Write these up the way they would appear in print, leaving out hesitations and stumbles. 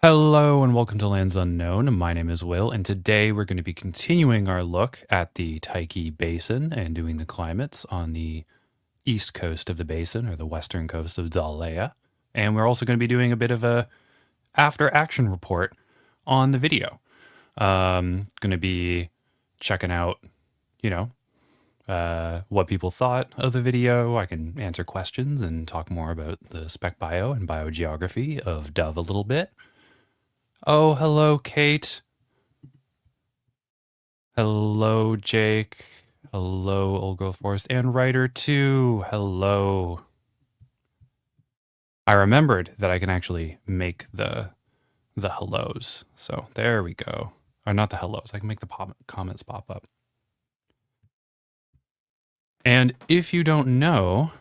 Hello and welcome to Lands Unknown. My name is Will, and today we're going to be continuing our look at the Tyche Basin and doing the climates on the east coast of the basin, or the western coast of Dalea. And we're also going to be doing a bit of a after action report on the video. Going to be checking out, what people thought of the video. I can answer questions and talk more about the spec bio and biogeography of Dove a little bit. Oh, hello, Kate. Hello, Jake. Hello, Old Growth Forest. And Ryder, too. Hello. I remembered that I can actually make the hellos. So there we go. Or not the hellos. I can make the comments pop up. And if you don't know,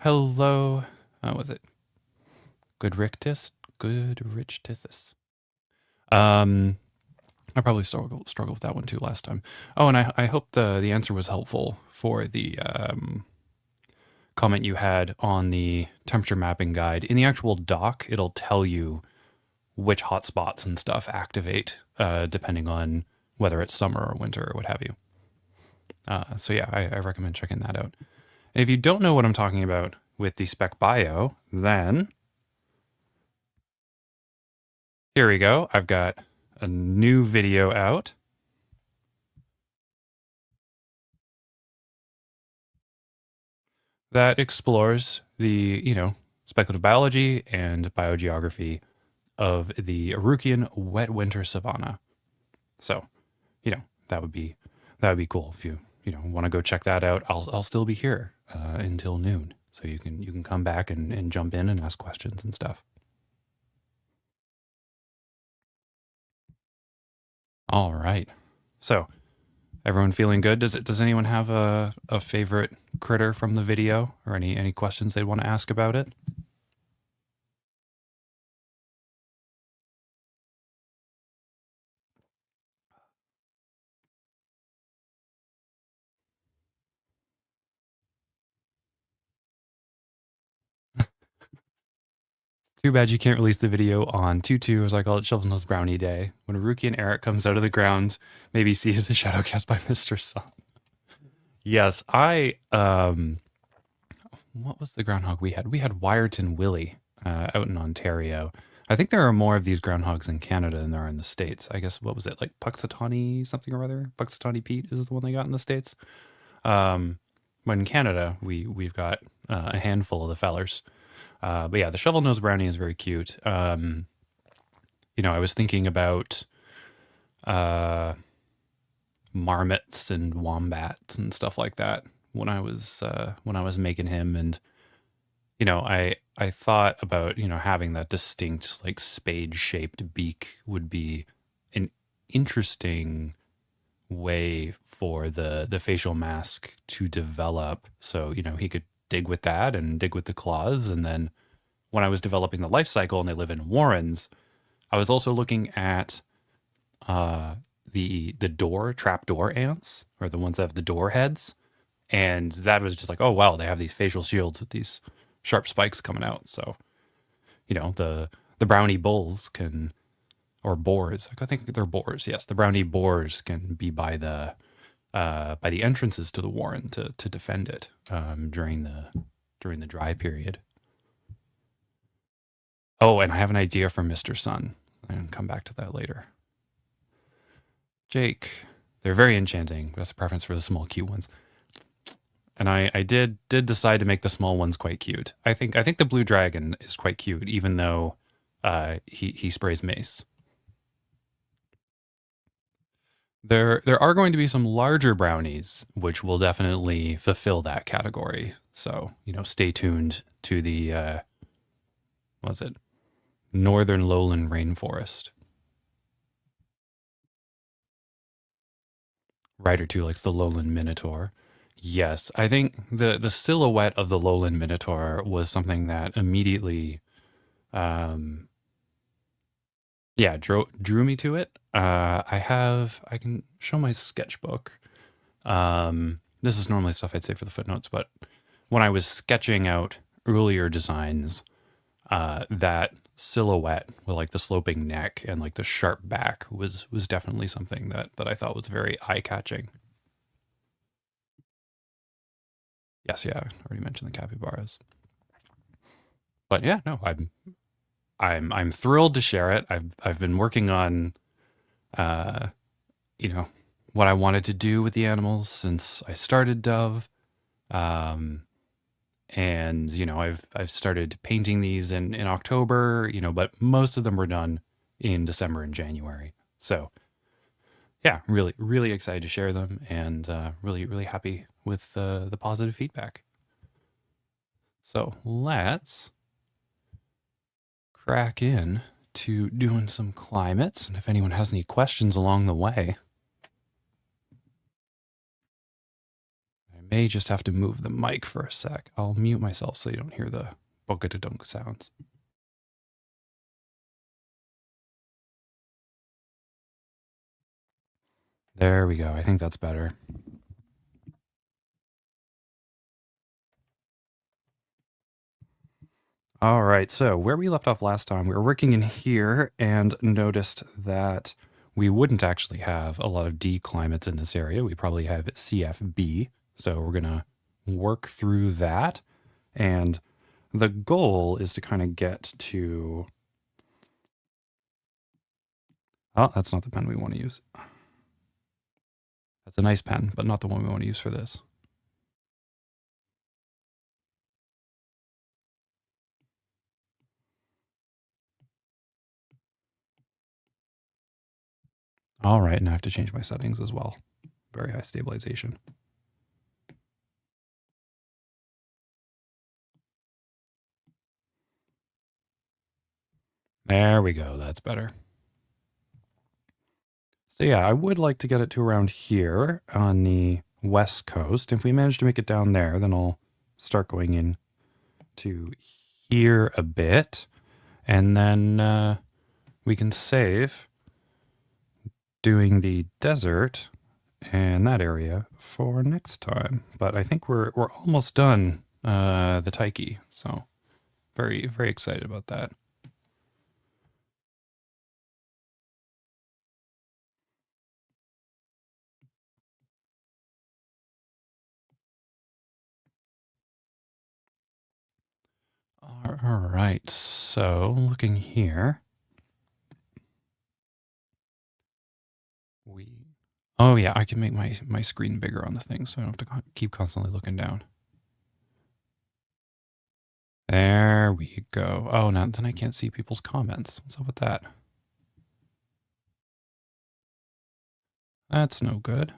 hello, how was it? Goodrichtis? I probably struggled with that one too last time. Oh, and I hope the answer was helpful for the comment you had on the temperature mapping guide. In the actual doc, it'll tell you which hotspots and stuff activate depending on whether it's summer or winter or what have you. So yeah, I recommend checking that out. And if you don't know what I'm talking about with the spec bio, then here we go. I've got a new video out. That explores the, speculative biology and biogeography of the Arukian wet winter savanna. So, that would be cool if you want to go check that out. I'll still be here until noon, so you can come back and jump in and ask questions and stuff. All right. So, everyone feeling good? Does anyone have a favorite critter from the video, or any questions they'd want to ask about it? Too bad you can't release the video on 2/2, as I call it, Shovelnose Brownie Day. When Aruki and Eric comes out of the ground, maybe sees the shadow cast by Mr. Sun. Yes, what was the groundhog we had? We had Wyerton Willie out in Ontario. I think there are more of these groundhogs in Canada than there are in the States. I guess, what was it, like Puxatawny something or other? Puxatawny Pete is the one they got in the States. But in Canada, we've got a handful of the fellers. But yeah, the shovel-nosed brownie is very cute. I was thinking about marmots and wombats and stuff like that when I was making him, and I thought about having that distinct, like, spade-shaped beak would be an interesting way for the facial mask to develop. So he could dig with that and dig with the claws. And then when I was developing the life cycle and they live in warrens, I was also looking at the trapdoor ants, or the ones that have the door heads. And that was just like, oh wow, they have these facial shields with these sharp spikes coming out. So, the brownie bulls can, or boars, I think they're boars. Yes, the brownie boars can be by the entrances to the warren to defend it during the dry period. Oh, and I have an idea for Mr. Sun. I can come back to that later. Jake, they're very enchanting. That's a preference for the small, cute ones. And I did decide to make the small ones quite cute. I think the blue dragon is quite cute, even though he sprays mace. There are going to be some larger brownies, which will definitely fulfill that category. So, stay tuned to the, northern lowland rainforest. Ryder 2 likes the lowland minotaur. Yes, I think the silhouette of the lowland minotaur was something that immediately, drew me to it. I can show my sketchbook. This is normally stuff I'd say for the footnotes, but when I was sketching out earlier designs, that silhouette with like the sloping neck and like the sharp back was definitely something that I thought was very eye-catching. Yes, yeah, I already mentioned the capybaras. But yeah, no, I'm thrilled to share it. I've been working on uh, you know, what I wanted to do with the animals since I started Dove. Um, and I've started painting these in October, but most of them were done in December and January. So yeah, really really excited to share them, and really really happy with the positive feedback. So let's crack in to doing some climates, and if anyone has any questions along the way, I may just have to move the mic for a sec. I'll mute myself so you don't hear the bunka-dunk sounds. There we go. I think that's better. All right, so where we left off last time, we were working in here and noticed that we wouldn't actually have a lot of D climates in this area. We probably have CFB. So we're going to work through that. And the goal is to kind of get to... Oh, that's not the pen we want to use. That's a nice pen, but not the one we want to use for this. All right, and I have to change my settings as well. Very high stabilization. There we go. That's better. So yeah, I would like to get it to around here on the west coast. If we manage to make it down there, then I'll start going in to here a bit. And then we can save doing the desert and that area for next time. But I think we're almost done the Tyche, so very, very excited about that. All right, so looking here, oh yeah, I can make my screen bigger on the thing, so I don't have to keep constantly looking down. There we go. Oh, now then I can't see people's comments. What's up with that? That's no good.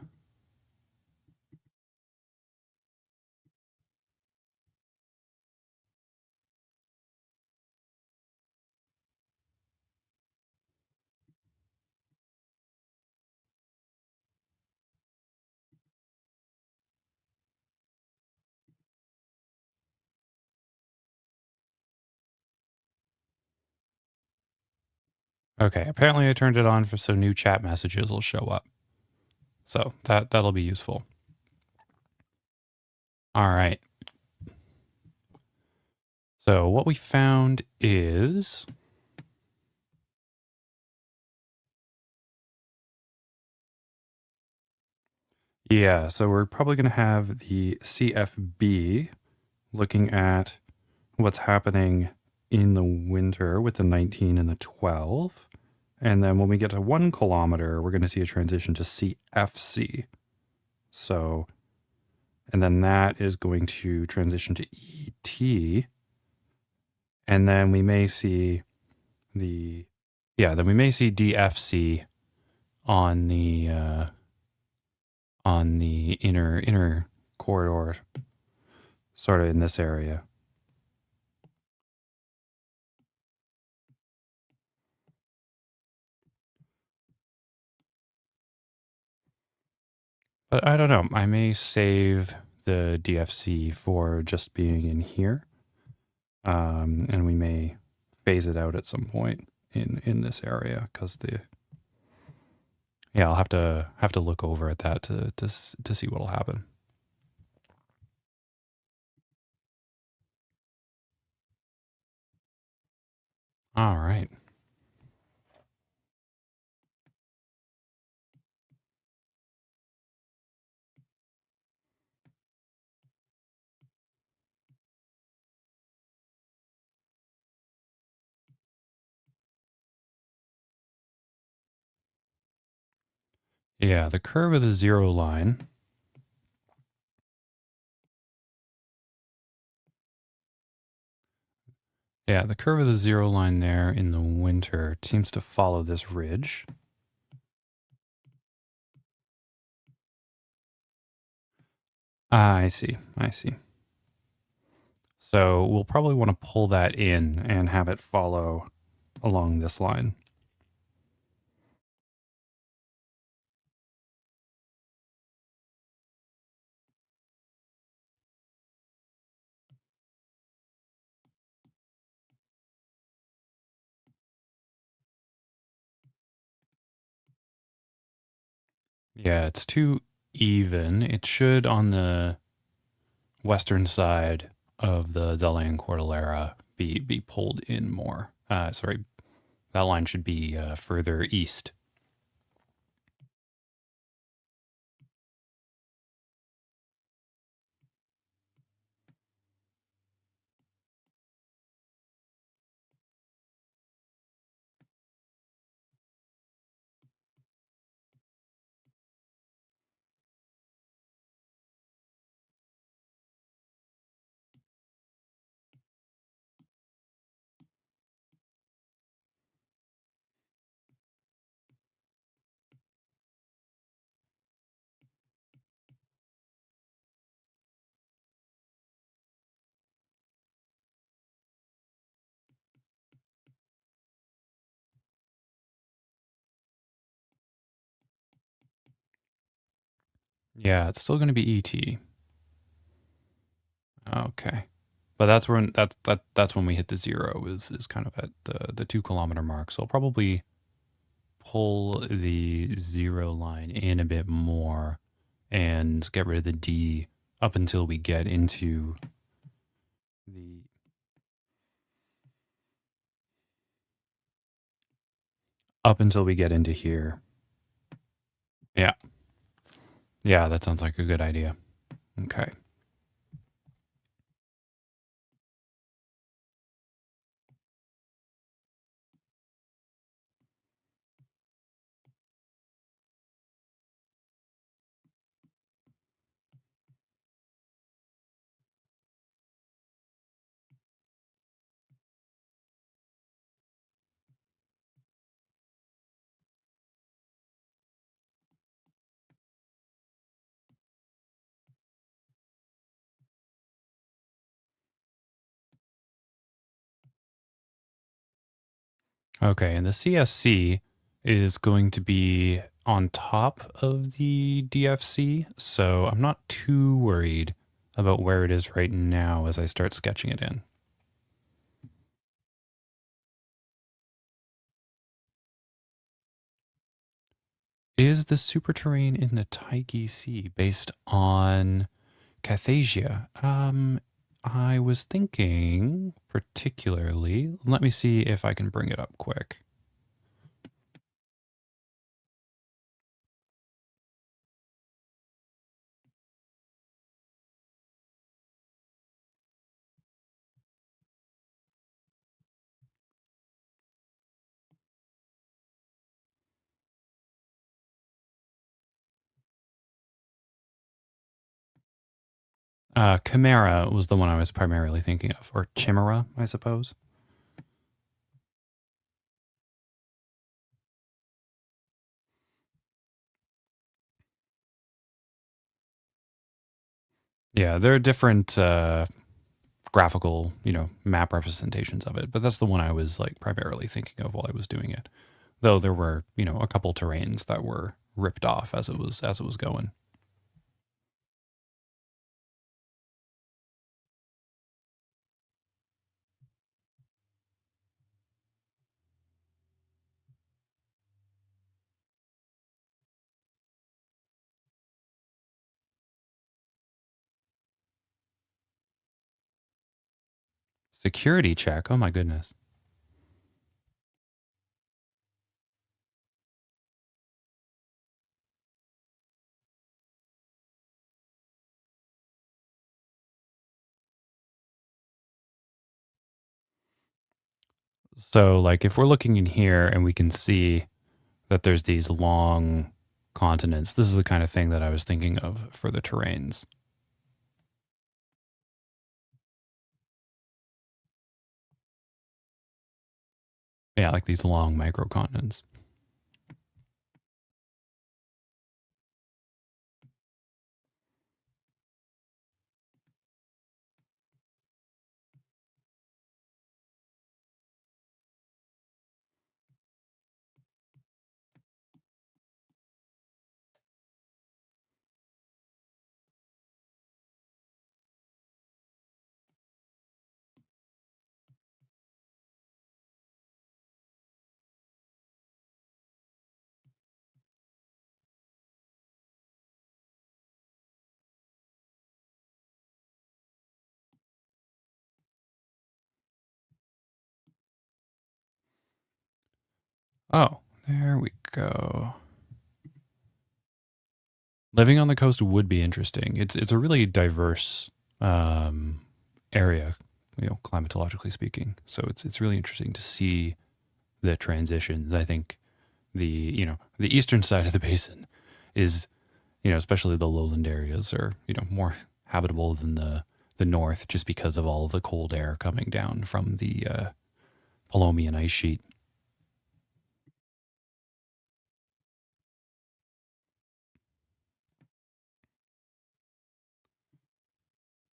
Okay, apparently I turned it on so new chat messages will show up. So that'll be useful. All right. So what we found is yeah, so we're probably going to have the CFB looking at what's happening in the winter with the 19 and the 12. And then when we get to 1 kilometer, we're going to see a transition to CFC. So, and then that is going to transition to ET. And then we may see then we may see DFC on the inner corridor, sort of in this area. But I don't know. I may save the DFC for just being in here, and we may phase it out at some point in this area because I'll have to look over at that to see what'll happen. All right. Yeah, the curve of the zero line. Yeah, the curve of the zero line there in the winter seems to follow this ridge. Ah, I see. I see. So we'll probably want to pull that in and have it follow along this line. Yeah, it's too even. It should on the western side of the Delian Cordillera be pulled in more. Sorry, that line should be further east. Yeah, it's still going to be ET. Okay. But that's when we hit the zero is kind of at the 2 kilometer mark. So I'll probably pull the zero line in a bit more and get rid of the D up until we get into the here. Yeah. Yeah, that sounds like a good idea. Okay. Okay, and the CSC is going to be on top of the DFC, so I'm not too worried about where it is right now as I start sketching it in. Is the super terrain in the Tyche Sea based on Cathasia? I was thinking particularly, let me see if I can bring it up quick. Chimera was the one I was primarily thinking of, or Chimera, I suppose. Yeah, there are different graphical, map representations of it, but that's the one I was like primarily thinking of while I was doing it. Though there were, a couple terrains that were ripped off as it was going. Security check. Oh my goodness. So, like, if we're looking in here and we can see that there's these long continents, this is the kind of thing that I was thinking of for the terrains. Yeah, like these long microcontinents. Oh, there we go. Living on the coast would be interesting. It's a really diverse um, area, climatologically speaking. So it's really interesting to see the transitions. I think the eastern side of the basin is, especially the lowland areas are, more habitable than the north, just because of all of the cold air coming down from the Palomian ice sheet.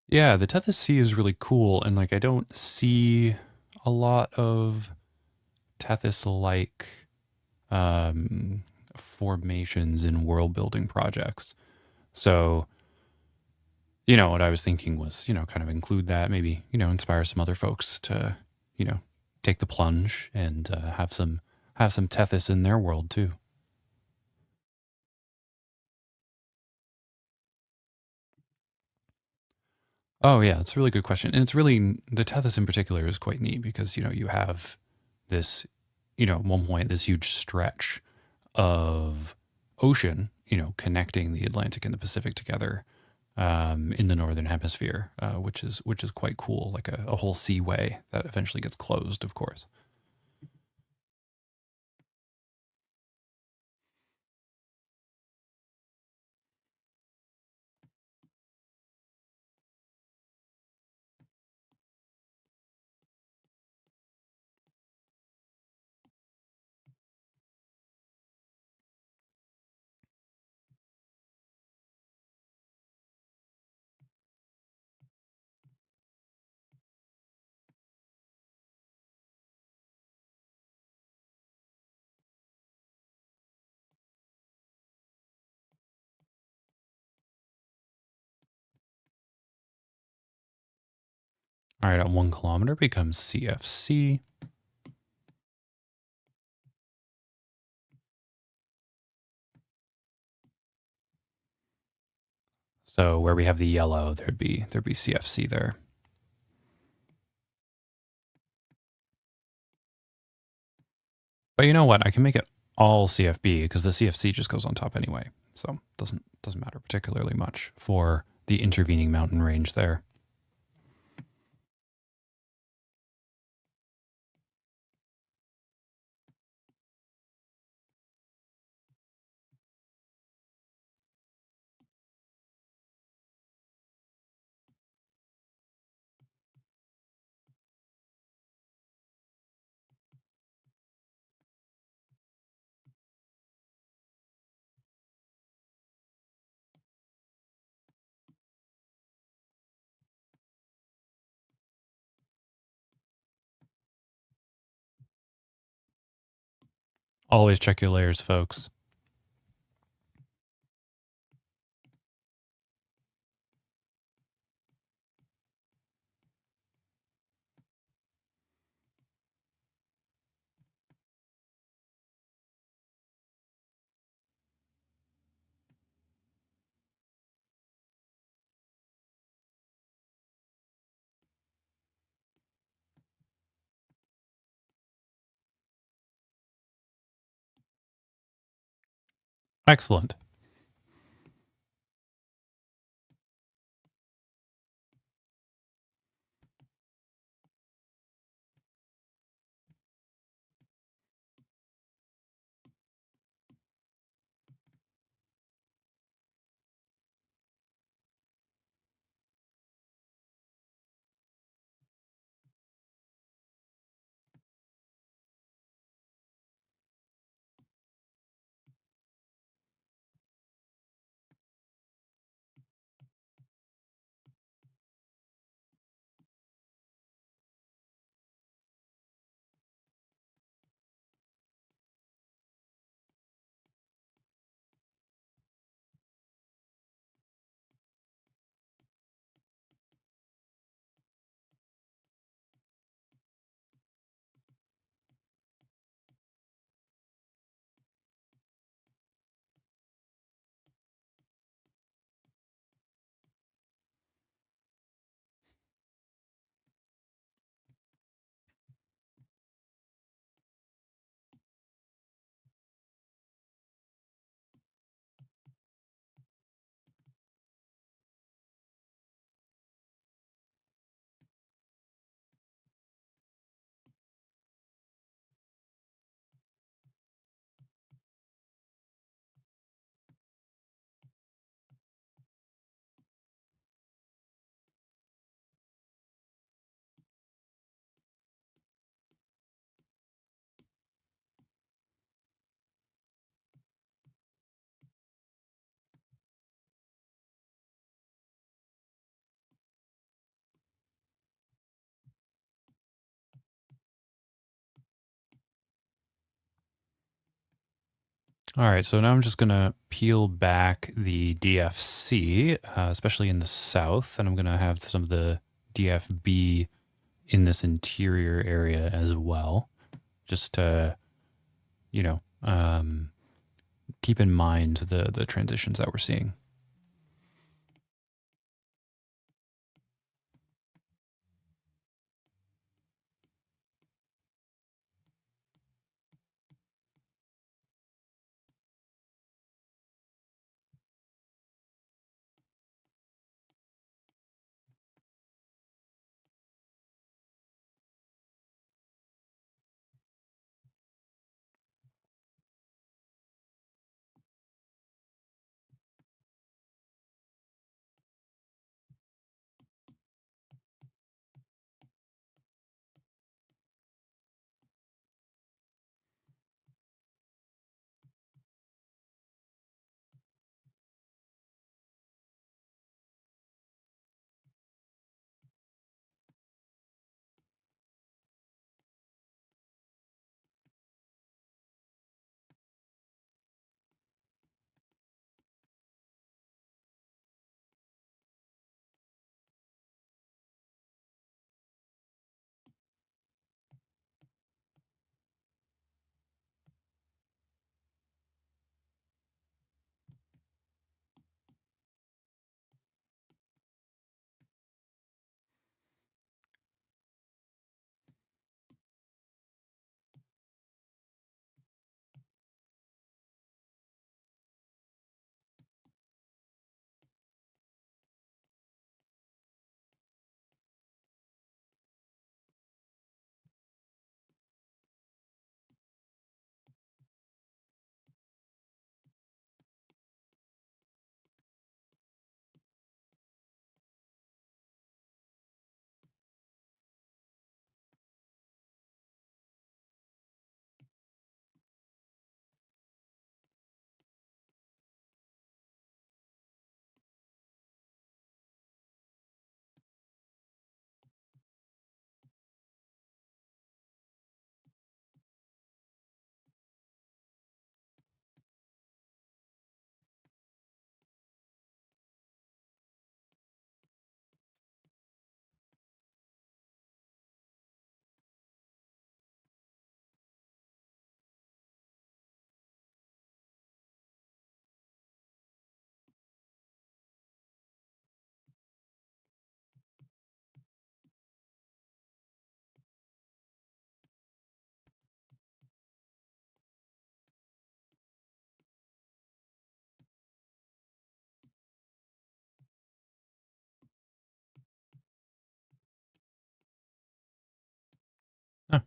Yeah, the Tyche Sea is really cool, and like I don't see a lot of Tethys-like um, formations in world building projects. So, what I was thinking was, kind of include that, maybe, inspire some other folks to, you know, take the plunge and have some Tethys in their world too. Oh yeah, it's a really good question, and it's really the Tethys in particular is quite neat because you have this, at one point this huge stretch of ocean, connecting the Atlantic and the Pacific together in the northern hemisphere, which is quite cool, like a whole seaway that eventually gets closed, of course. All right, at 1 kilometer becomes CFC. So where we have the yellow, there'd be CFC there. But you know what? I can make it all CFB because the CFC just goes on top anyway. So doesn't matter particularly much for the intervening mountain range there. Always check your layers, folks. Excellent. All right, so now I'm just going to peel back the DFC, especially in the south, and I'm going to have some of the DFB in this interior area as well, just to, you know, keep in mind the transitions that we're seeing.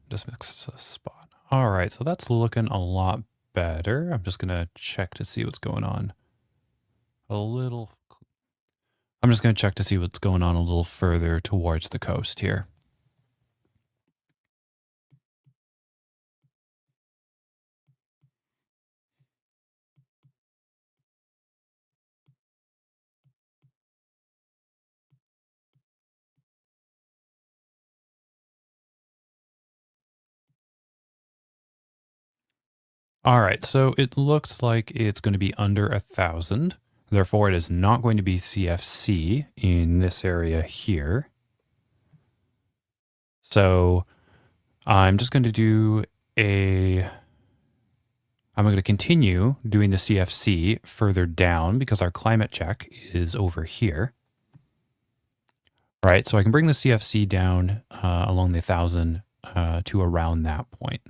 Just mix a spot. All right, so that's looking a lot better. I'm just going to check to see what's going on a little. I'm just going to check to see what's going on a little further towards the coast here. All right, so it looks like it's going to be under 1,000. Therefore, it is not going to be CFC in this area here. So I'm just going to do a... I'm going to continue doing the CFC further down because our climate check is over here. Right, so I can bring the CFC down along the 1,000 to around that point.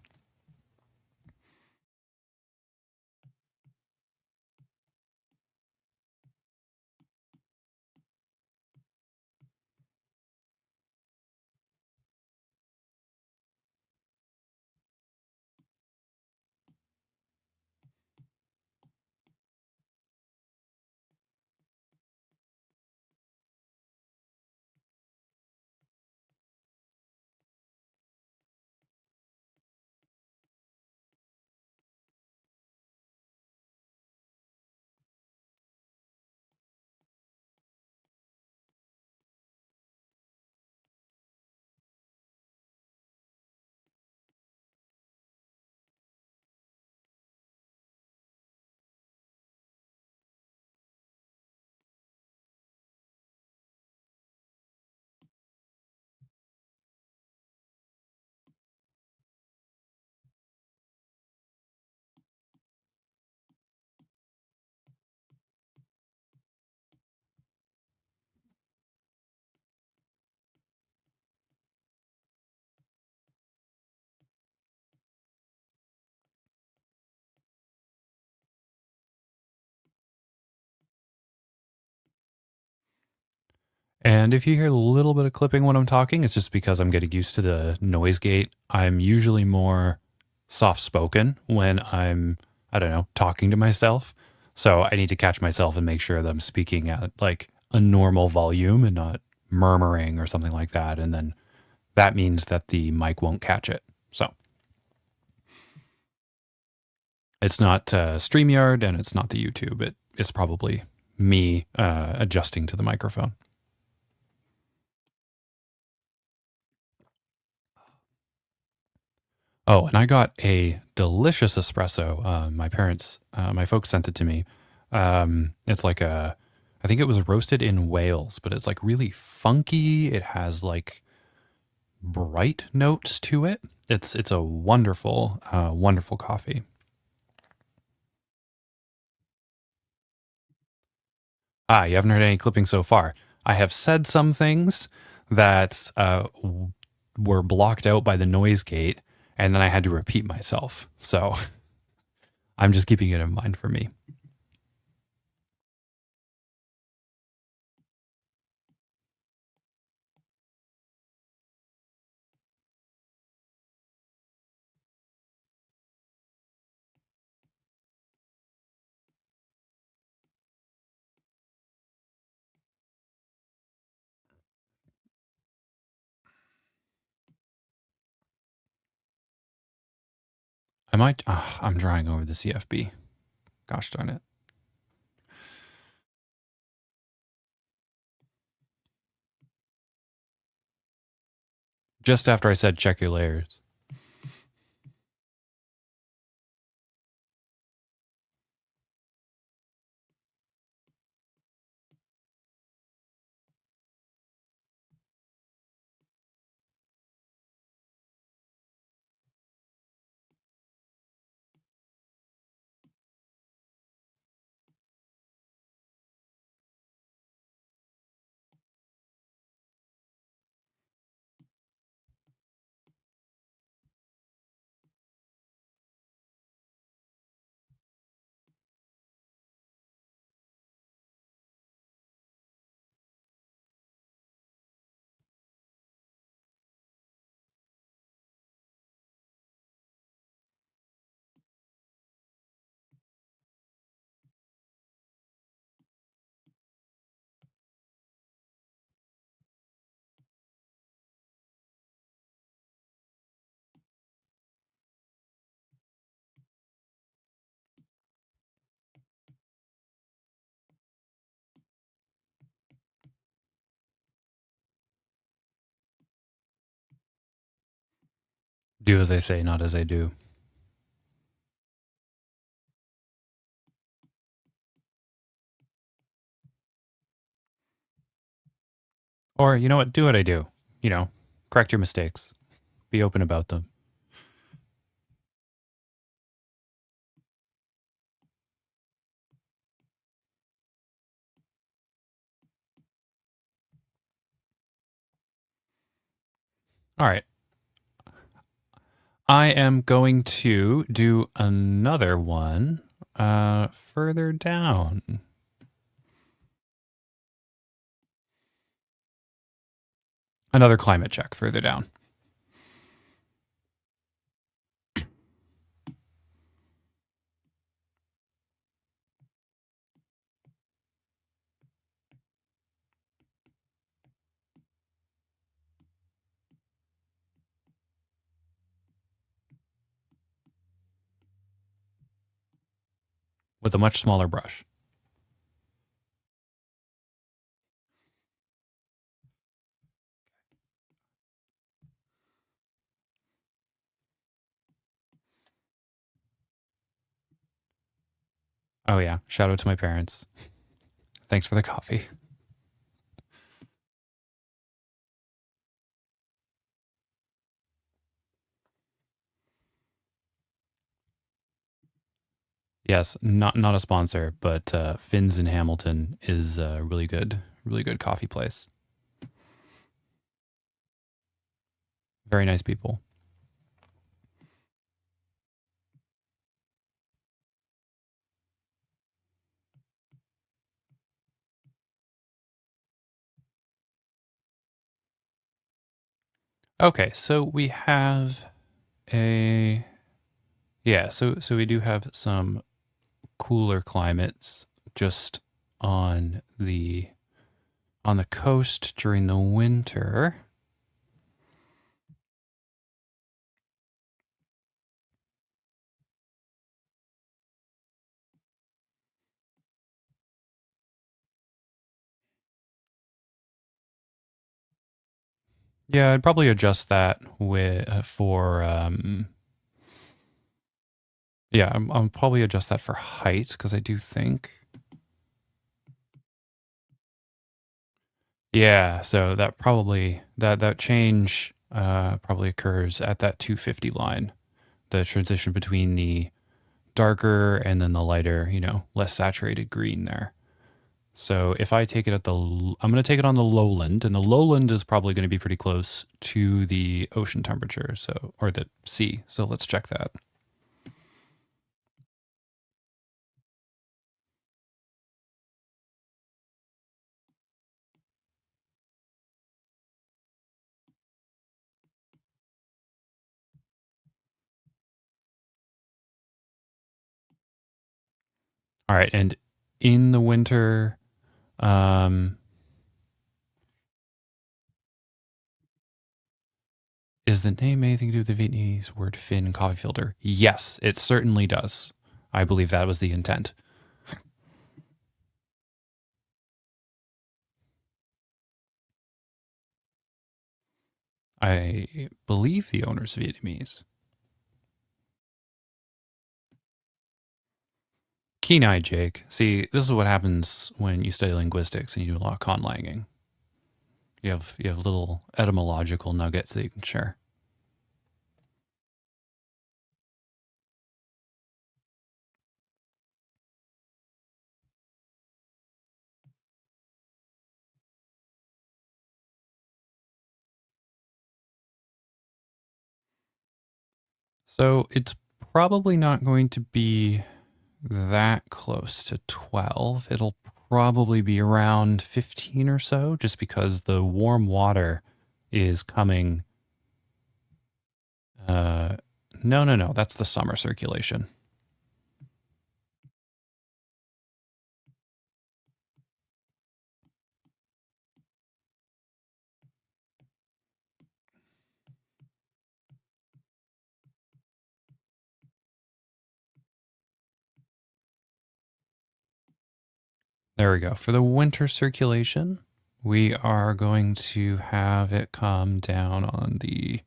And if you hear a little bit of clipping when I'm talking, it's just because I'm getting used to the noise gate. I'm usually more soft spoken when I'm, I don't know, talking to myself. So I need to catch myself and make sure that I'm speaking at like a normal volume and not murmuring or something like that. And then that means that the mic won't catch it. So it's not StreamYard and it's not the YouTube. It's probably me adjusting to the microphone. Oh, and I got a delicious espresso. My folks sent it to me. It's like I think it was roasted in Wales, but it's like really funky. It has like bright notes to it. It's a wonderful, wonderful coffee. Ah, you haven't heard any clipping so far. I have said some things that were blocked out by the noise gate, and then I had to repeat myself. So I'm just keeping it in mind for me. I might. I'm drawing over the CFB. Gosh darn it. Just after I said check your layers. Do as I say, not as I do. Or, you know what? Do what I do. You know, correct your mistakes. Be open about them. All right. I am going to do another one further down. Another climate check further down. With a much smaller brush. Oh, yeah. Shout out to my parents. Thanks for the coffee. Yes, not a sponsor, but Finn's in Hamilton is a really good coffee place. Very nice people. Okay, so we have a yeah, so we do have some cooler climates just on the coast during the winter. Yeah, I'd probably adjust that with for yeah, I'll probably adjust that for height because I do think yeah, so that probably that change probably occurs at that 250 line, the transition between the darker and then the lighter, less saturated green there. So if I take it I'm going to take it on the lowland, and the lowland is probably going to be pretty close to the ocean temperature, so or the sea. So let's check that. All right, and in the winter, um, is the name anything to do with the Vietnamese word fin coffee filter? Yes, it certainly does. I believe that was the intent. I believe the owner's Vietnamese. Keen eye, Jake. See, this is what happens when you study linguistics and you do a lot of conlanging. You have little etymological nuggets that you can share. So it's probably not going to be that close to 12. It'll probably be around 15 or so, just because the warm water is coming. Uh, no, no, no. That's the summer circulation. There we go. For the winter circulation, we are going to have it come down on the.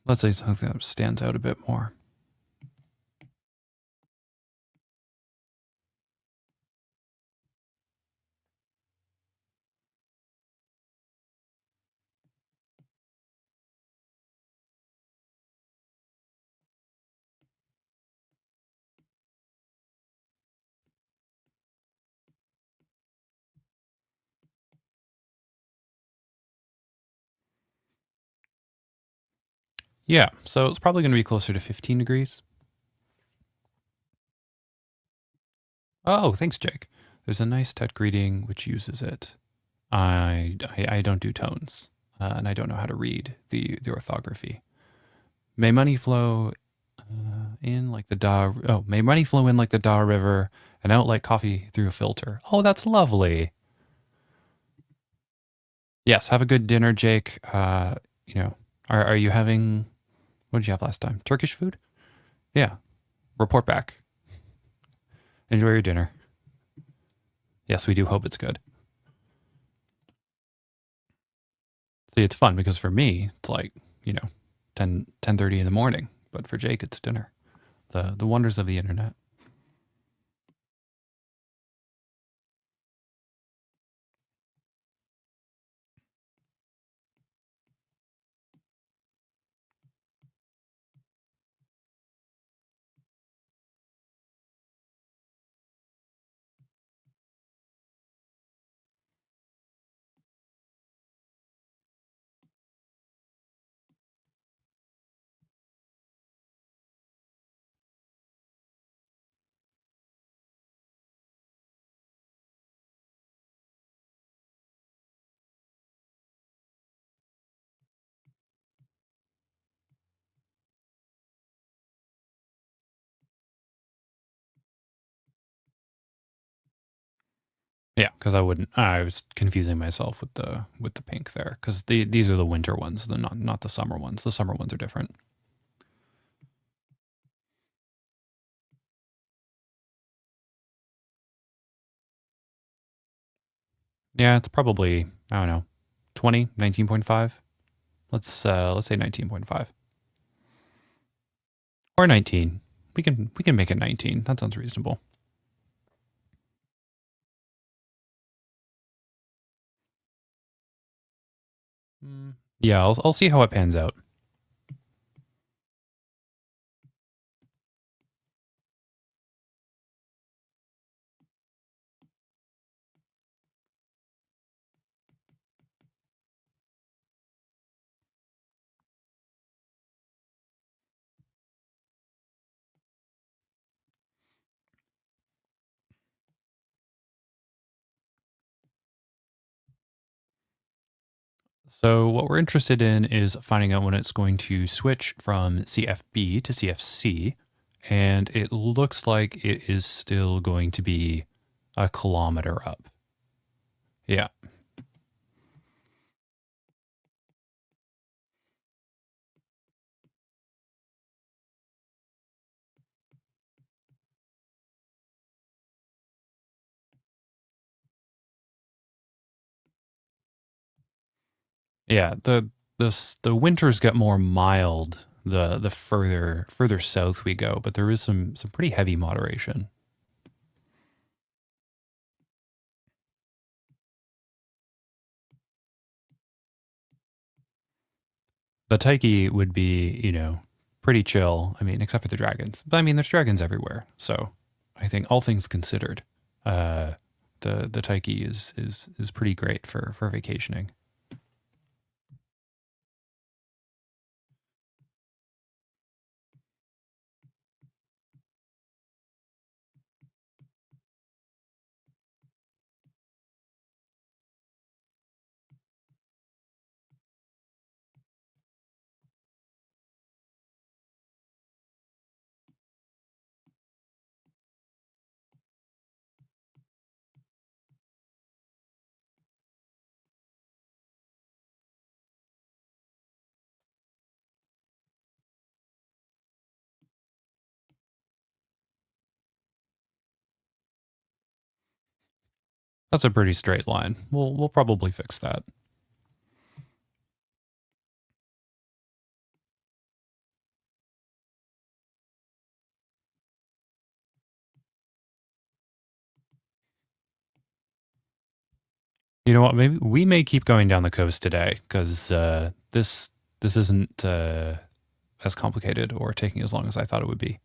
Let's say something that stands out a bit more. Yeah, so it's probably going to be closer to 15 degrees. Oh, thanks, Jake. There's a nice TED greeting which uses it. I don't do tones, and I don't know how to read the orthography. May money flow in like the Da. Oh, may money flow in like the Da River and out like coffee through a filter. Oh, that's lovely. Yes, have a good dinner, Jake. You know, are you having? What did you have last time? Turkish food? Yeah. Report back. Enjoy your dinner. Yes, we do hope it's good. See, it's fun because for me, it's like, 10:30 in the morning. But for Jake, it's dinner. The wonders of the internet. Yeah, because I wouldn't. I was confusing myself with the pink there because these are the winter ones, the not the summer ones. The summer ones are different. Yeah, it's probably I don't know, 20, 19.5. Let's say 19.5 or 19. We can make it 19. That sounds reasonable. Yeah, I'll see how it pans out. So what we're interested in is finding out when it's going to switch from CFB to CFC, and it looks like it is still going to be a kilometer up. Yeah. Yeah, the winters get more mild the further south we go, but there is some pretty heavy moderation. The Tyche would be, pretty chill. I mean, except for the dragons. But I mean, there's dragons everywhere. So I think all things considered, uh, the Tyche is pretty great for vacationing. That's a pretty straight line. We'll probably fix that. You know what? Maybe we may keep going down the coast today because this isn't as complicated or taking as long as I thought it would be.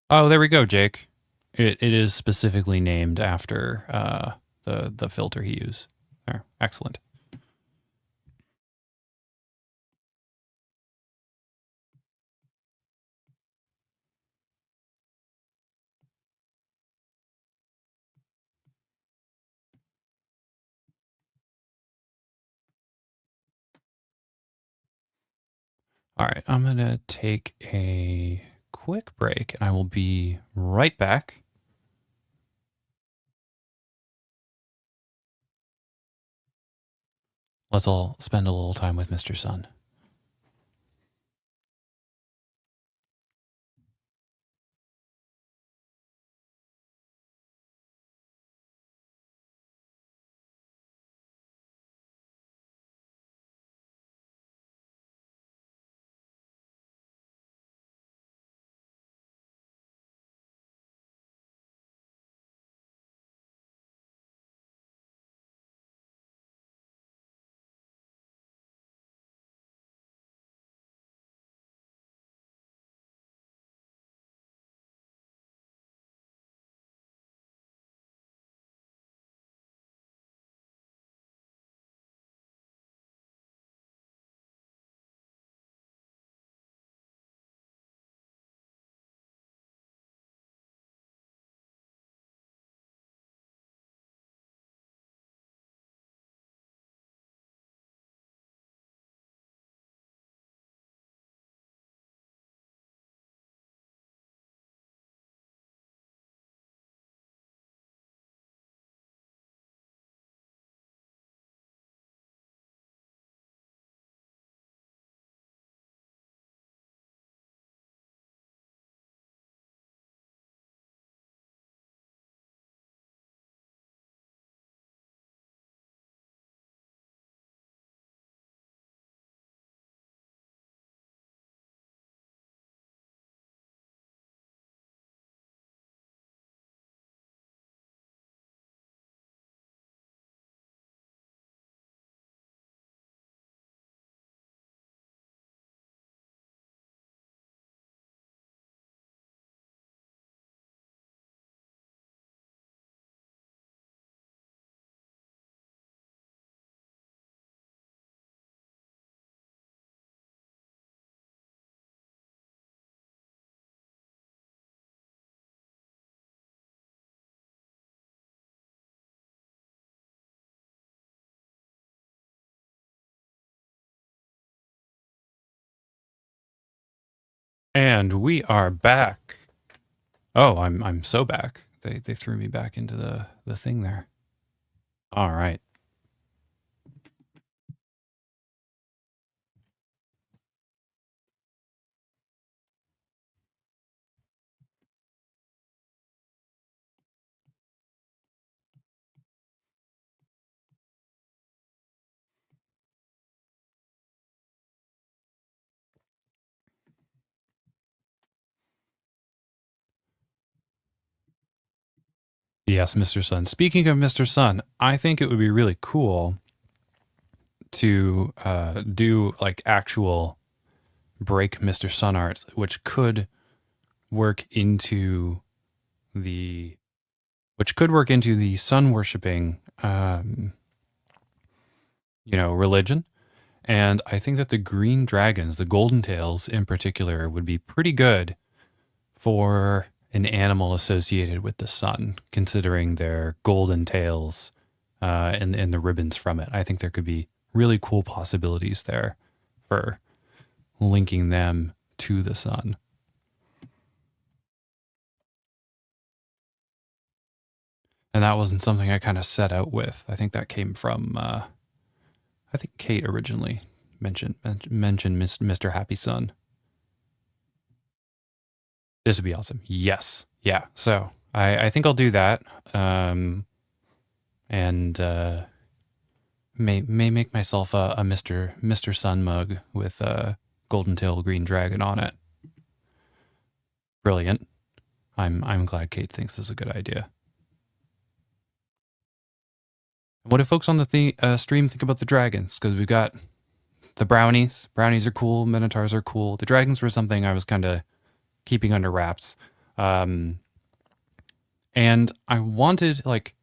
Oh, there we go, Jake. It is specifically named after the filter he used. There, excellent. All right, I'm gonna take a quick break, and I will be right back. Let's all spend a little time with Mr. Sun. And we are back. Oh, I'm so back. They threw me back into the thing there. All right. Yes, Mr. Sun. Speaking of Mr. Sun, I think it would be really cool to do like actual break Mr. Sun art, which could work into the sun worshipping religion. And I think that the green dragons, the golden tails in particular, would be pretty good for an animal associated with the sun, considering their golden tails and the ribbons from it. I think there could be really cool possibilities there for linking them to the sun. And that wasn't something I kind of set out with. I think that came from, I think Kate originally mentioned Mr. Happy Sun. This would be awesome. Yes. Yeah. So I think I'll do that. And may make myself a Mr. Sun mug with a golden tail green dragon on it. Brilliant. I'm glad Kate thinks this is a good idea. What do folks on the stream think about the dragons? Because we've got the brownies. Brownies are cool. Minotaurs are cool. The dragons were something I was kind of keeping under wraps. And I wanted, like,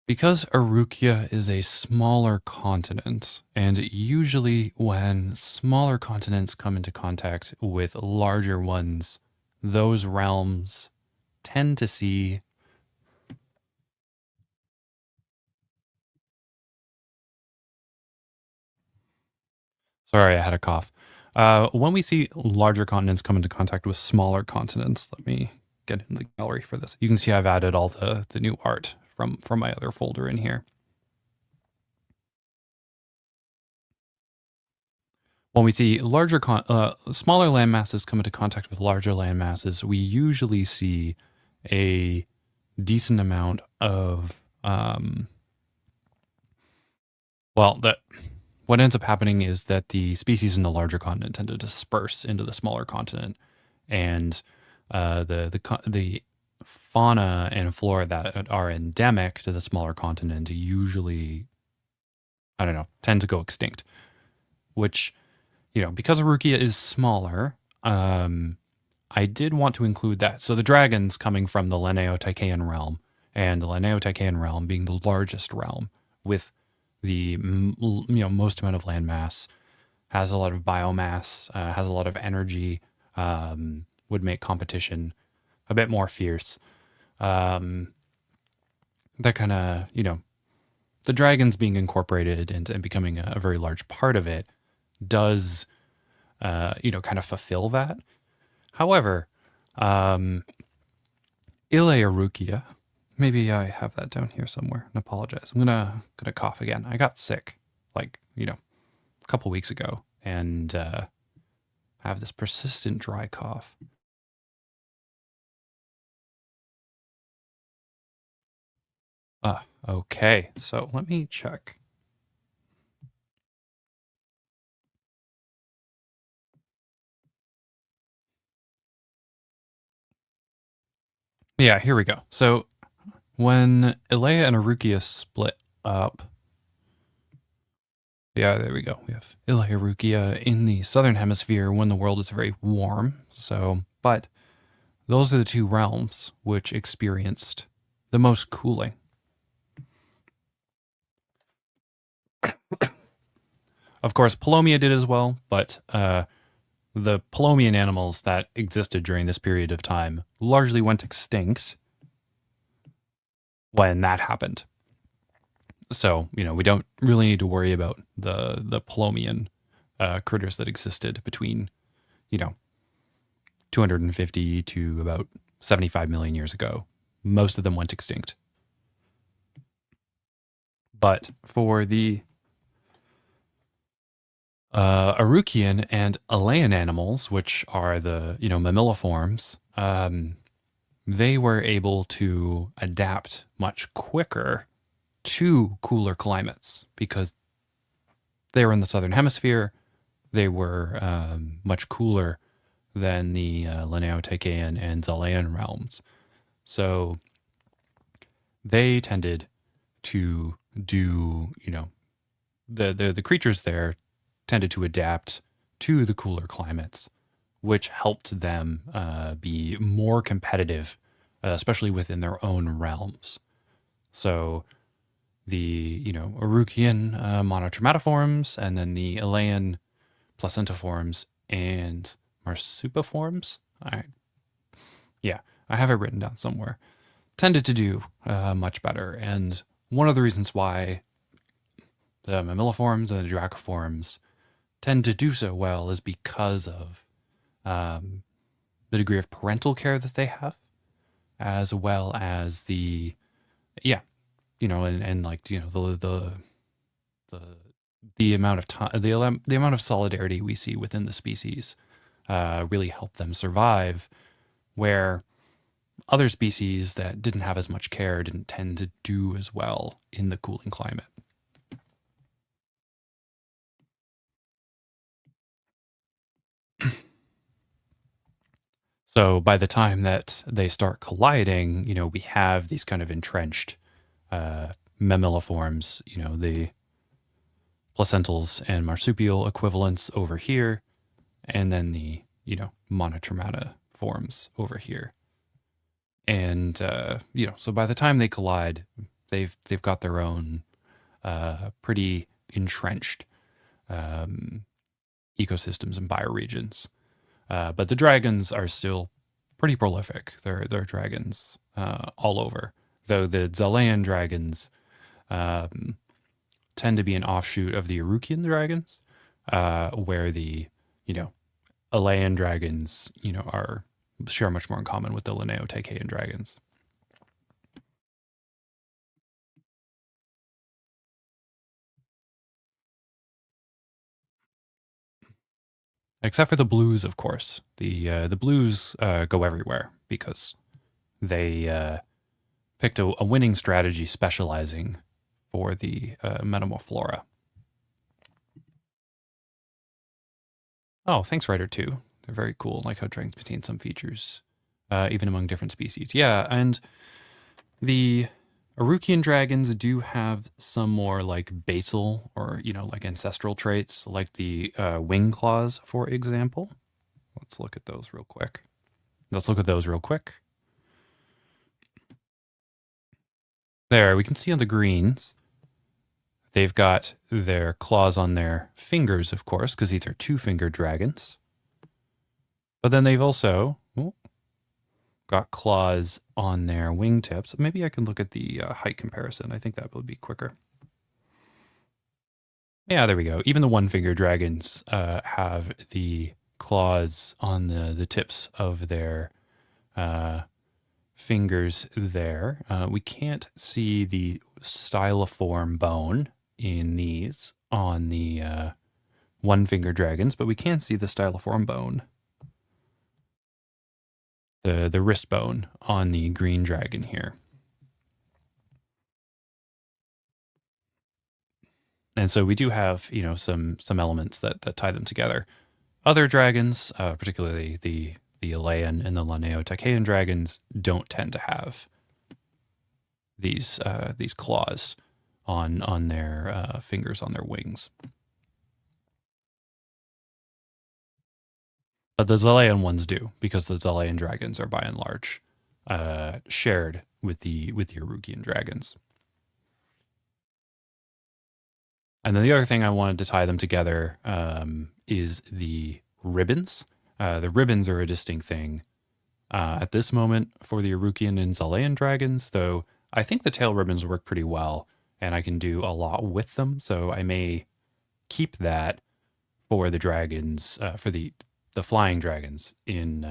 because Arukia is a smaller continent, and usually when smaller continents come into contact with larger ones, those realms tend to see Sorry, I had a cough. When we see larger continents come into contact with smaller continents, let me get in the gallery for this. You can see I've added all the new art from my other folder in here. When we see smaller land masses come into contact with larger land masses, we usually see a decent amount of what ends up happening is that the species in the larger continent tend to disperse into the smaller continent, and the fauna and flora that are endemic to the smaller continent usually, I don't know, tend to go extinct. Which, because Arukia is smaller, I did want to include that. So the dragons coming from the Leneo-Tychean realm, and the Leneo-Tychean realm being the largest realm with the most amount of land mass, has a lot of biomass, has a lot of energy, would make competition a bit more fierce. That kind of, the dragons being incorporated and becoming a very large part of it does, kind of fulfill that. However, Ile Arukia, maybe I have that down here somewhere and apologize. I'm gonna cough again. I got sick like, a couple weeks ago and have this persistent dry cough. Okay. So let me check. Yeah, here we go. So when Ilea and Arukia split up, yeah, there we go. We have Ilea Arukia in the southern hemisphere when the world is very warm. So, but those are the two realms which experienced the most cooling. Of course, Polomia did as well, but the Polomian animals that existed during this period of time largely went extinct when that happened. So, we don't really need to worry about the Polomian critters that existed between, you know, 250 to about 75 million years ago. Most of them went extinct. But for the Arukian and Alayan animals, which are the, mammaliforms, they were able to adapt much quicker to cooler climates because they were in the southern hemisphere. They were much cooler than the Linneo-Tychean and Zalayan realms. So they tended to do, the creatures there tended to adapt to the cooler climates, which helped them be more competitive, especially within their own realms. So the, Arukian monotrematiforms, and then the Alayan placentiforms and marsupiforms. I have it written down somewhere. Tended to do much better. And one of the reasons why the mammaliforms and the dracoforms tend to do so well is because of the degree of parental care that they have, as well as the, and like, the amount of time, the amount of solidarity we see within the species really help them survive, where other species that didn't have as much care didn't tend to do as well in the cooling climate. So by the time that they start colliding, we have these kind of entrenched mammaliforms, the placentals and marsupial equivalents over here, and then the, monotremata forms over here. And, so by the time they collide, they've got their own pretty entrenched ecosystems and bioregions. But the dragons are still pretty prolific. There are dragons all over. Though the Zalayan dragons tend to be an offshoot of the Arukian dragons, where the, Alayan dragons, share much more in common with the Linneo-Tychean dragons. Except for the blues, of course. The blues go everywhere because they picked a winning strategy specializing for the metamorphora. Oh, thanks, Writer 2. They're very cool. I like how dragons contain some features, even among different species. Yeah, and the Arukian dragons do have some more like basal or, like ancestral traits, like the wing claws, for example. Let's look at those real quick. There, we can see on the greens, they've got their claws on their fingers, of course, because these are two-fingered dragons. But then they've also got claws on their wingtips. Maybe I can look at the height comparison. I think that would be quicker. Yeah, there we go. Even the one-fingered dragons have the claws on the tips of their fingers there. We can't see the styliform bone in these on the one-fingered dragons, but we can see the styliform bone, the wrist bone on the green dragon here. And so we do have, some elements that tie them together. Other dragons, particularly the Alayan and the Linneo-Tychean dragons, don't tend to have these claws on their fingers on their wings. But the Zalayan ones do, because the Zalayan dragons are by and large shared with the Arukian dragons. And then the other thing I wanted to tie them together is the ribbons. The ribbons are a distinct thing at this moment for the Arukian and Zalayan dragons, though I think the tail ribbons work pretty well, and I can do a lot with them, so I may keep that for the dragons, for the the flying dragons in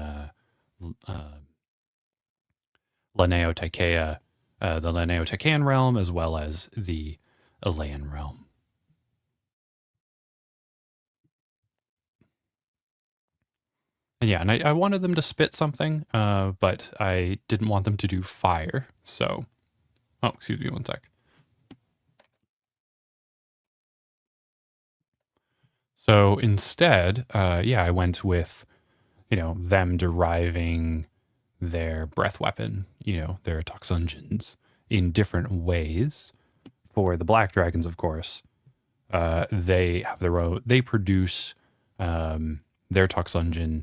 Laneo-Tychea, the Laneo-Tychean realm, as well as the Elaean realm. And yeah, and I wanted them to spit something, but I didn't want them to do fire. So, oh, excuse me one sec. So instead, yeah, I went with, them deriving their breath weapon, their toxungeons in different ways. For the black dragons, of course, they have their own, they produce their toxungeon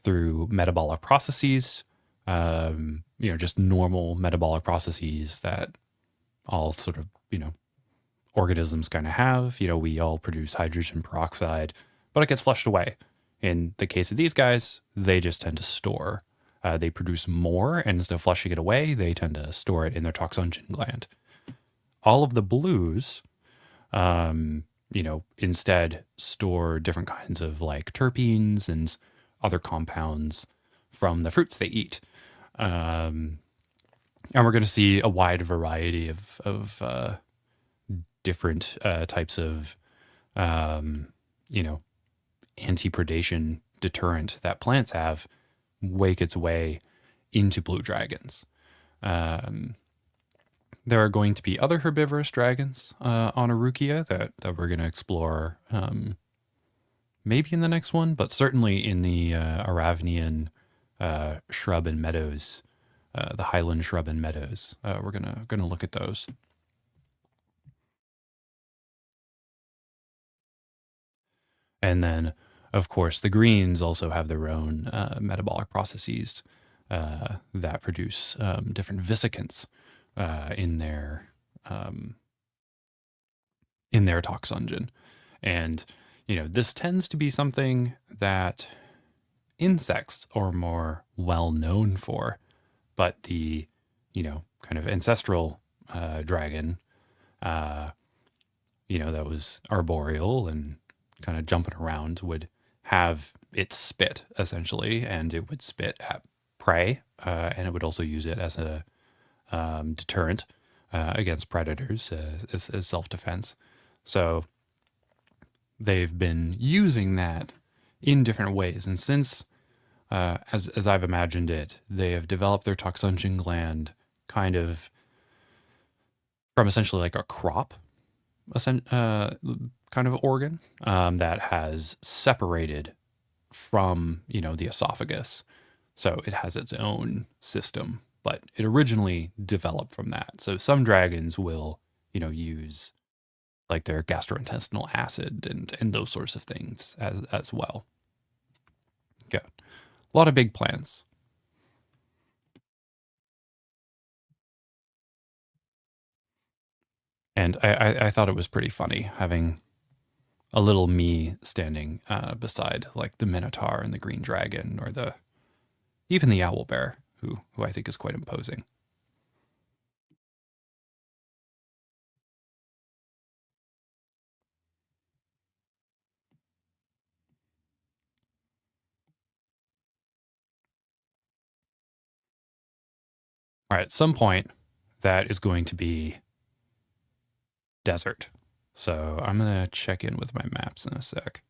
through metabolic processes, just normal metabolic processes that all sort of, organisms kind of have. We all produce hydrogen peroxide, but it gets flushed away. In the case of these guys, they just tend to store. They produce more, and instead of flushing it away, they tend to store it in their toxungeon gland. All of the blues, instead store different kinds of like terpenes and other compounds from the fruits they eat. And we're going to see a wide variety of different types of, anti-predation deterrent that plants have wake its way into blue dragons. There are going to be other herbivorous dragons on Arukia that we're going to explore maybe in the next one, but certainly in the Aravnian shrub and meadows, the highland shrub and meadows. We're gonna look at those. And then, of course, the greens also have their own metabolic processes that produce different vesicants in their toxungeon. And, this tends to be something that insects are more well known for, but the, kind of ancestral dragon, that was arboreal and kind of jumping around would have its spit essentially, and it would spit at prey, and it would also use it as a deterrent against predators as self-defense. So they've been using that in different ways, and since as I've imagined it, they have developed their toxungeon gland kind of from essentially like a crop, kind of organ that has separated from the esophagus, so it has its own system, but it originally developed from that. So some dragons will use like their gastrointestinal acid and those sorts of things as well. Okay, a lot of big plans. And I thought it was pretty funny having a little me standing beside like the Minotaur and the Green Dragon, or even the Owl Bear, who I think is quite imposing. All right, at some point, that is going to be desert. So I'm going to check in with my maps in a sec.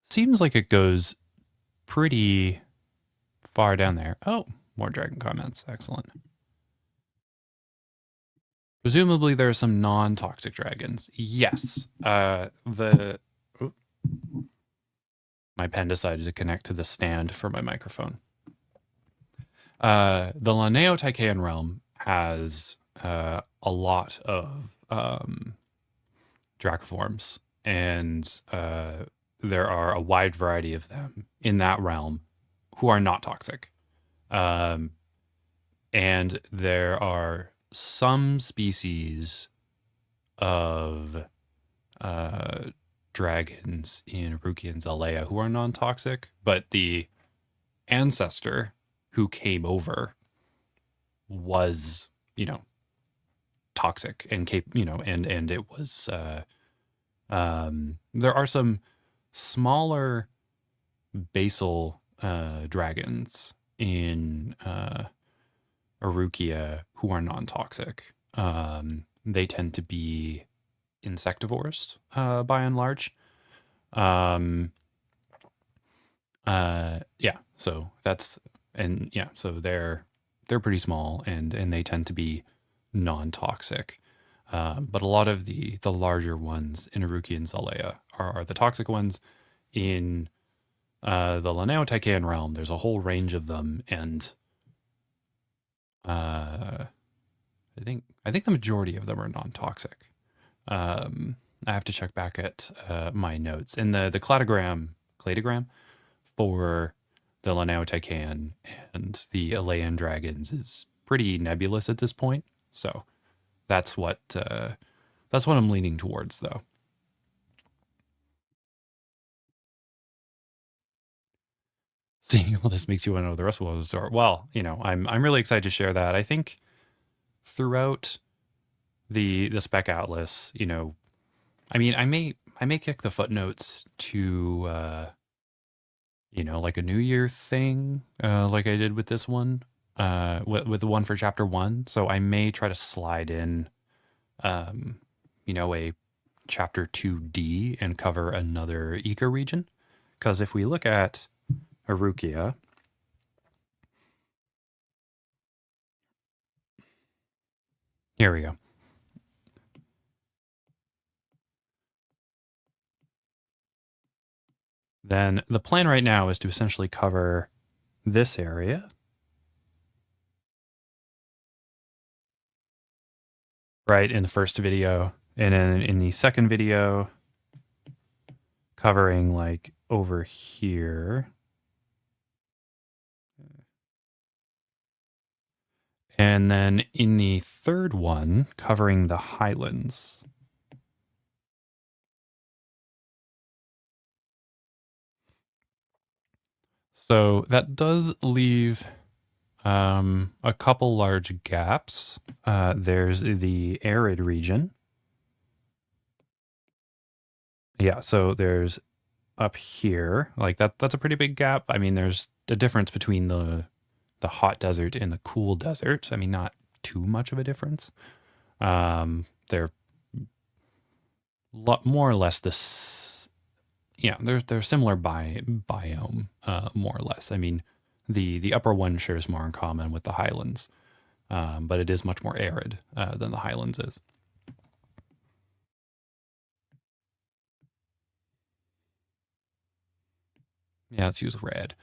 Seems like it goes pretty far down there. Oh, more dragon comments. Excellent. Presumably there are some non-toxic dragons. Yes. My pen decided to connect to the stand for my microphone. The Laneo-Tychean realm has a lot of dracoforms, and there are a wide variety of them in that realm who are not toxic. And there are some species of uh, dragons in Aruki and Zalea who are non-toxic, but the ancestor who came over was, you know, toxic and and it was there are some smaller basal dragons in Arukia who are non-toxic. They tend to be insectivores by and large. Um, yeah, so that's and yeah, so they're pretty small and they tend to be non-toxic. But a lot of the larger ones in Aruki and Zalea are the toxic ones. In the Lanao Taikan realm, there's a whole range of them, and uh, I think the majority of them are non-toxic. I have to check back at my notes. In the cladogram for the Lanao Taikan and the Alean dragons is pretty nebulous at this point. So that's what I'm leaning towards, though. Seeing all this makes you want to know the rest of what was store. Well, I'm really excited to share that. I think throughout the spec atlas, I mean, I may kick the footnotes to like a New Year thing, like I did with this one, with the one for chapter one. So I may try to slide in, um, a chapter 2D and cover another eco region. Because if we look at Arukia, here we go. Then the plan right now is to essentially cover this area. Right, in the first video. And then in the second video, covering like over here. And then in the third one, covering the highlands. So that does leave a couple large gaps. There's the arid region. Yeah, so there's up here, like that's a pretty big gap. I mean, there's a difference between the hot desert and the cool desert. I mean, not too much of a difference. They're more or less this. Yeah, they're similar biome, more or less. I mean, the upper one shares more in common with the highlands, but it is much more arid than the highlands is. Yeah, let's use red.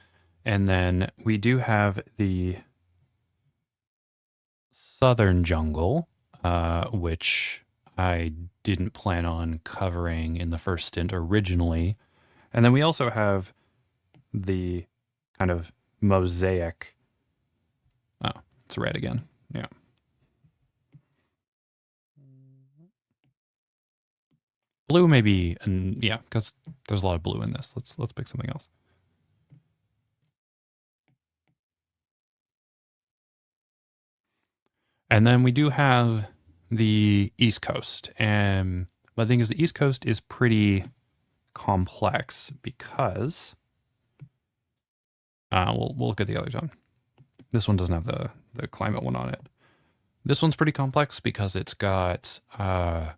And then we do have the southern jungle, which I didn't plan on covering in the first stint originally. And then we also have the kind of mosaic. Oh, it's red again. Yeah. Blue maybe, and yeah, because there's a lot of blue in this. Let's pick something else. And then we do have the East Coast. And the thing is, the East Coast is pretty complex because we'll look at the other one. This one doesn't have the climate one on it. This one's pretty complex because it's got an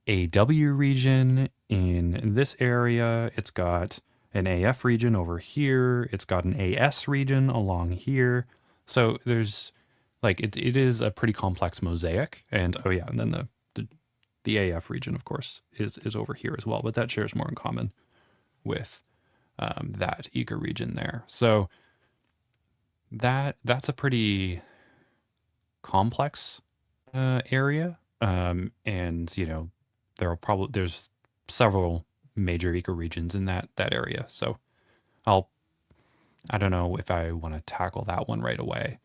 AW region in this area. It's got an AF region over here. It's got an AS region along here. So there's like it is a pretty complex mosaic. And oh yeah, and then the AF region, of course, is over here as well. But that shares more in common with that eco region there. So that's a pretty complex area, and there's several major ecoregions in that area. So I don't know if I want to tackle that one right away.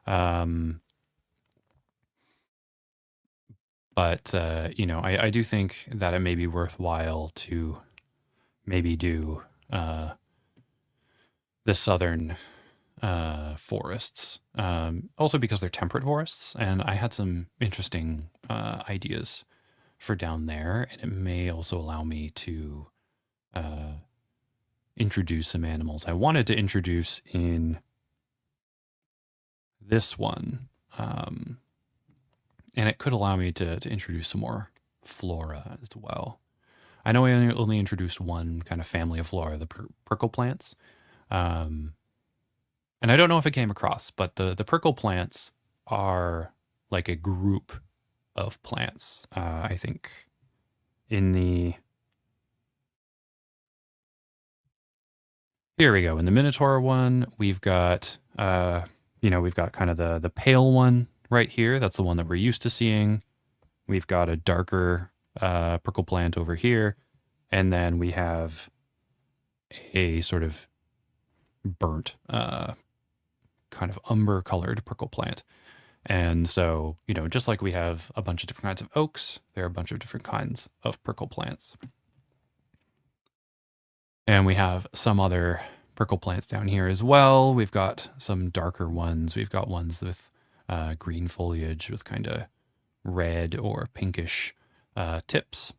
Um, but I do think that it may be worthwhile to maybe do the southern forests, also because they're temperate forests, and I had some interesting ideas for down there, and it may also allow me to uh, introduce some animals I wanted to introduce in this one, and it could allow me to introduce some more flora as well. I know I only introduced one kind of family of flora, the prickle plants. Um, and I don't know if it came across, but the prickle plants are like a group of plants. I think in the here we go. In the Minotaur one, we've got we've got kind of the pale one right here. That's the one that we're used to seeing. We've got a darker prickle plant over here, and then we have a sort of burnt kind of umber colored prickle plant. And so, just like we have a bunch of different kinds of oaks, there are a bunch of different kinds of prickle plants. And we have some other prickle plants down here as well. We've got some darker ones. We've got ones with green foliage with kind of red or pinkish tips.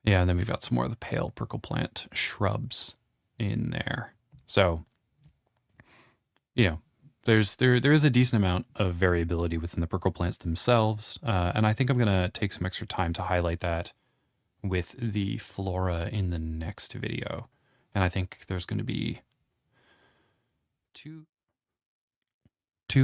Yeah, and then we've got some more of the pale prickle plant shrubs in there. So, there is a decent amount of variability within the prickle plants themselves, and I think I'm gonna take some extra time to highlight that with the flora in the next video. And I think there's going to be two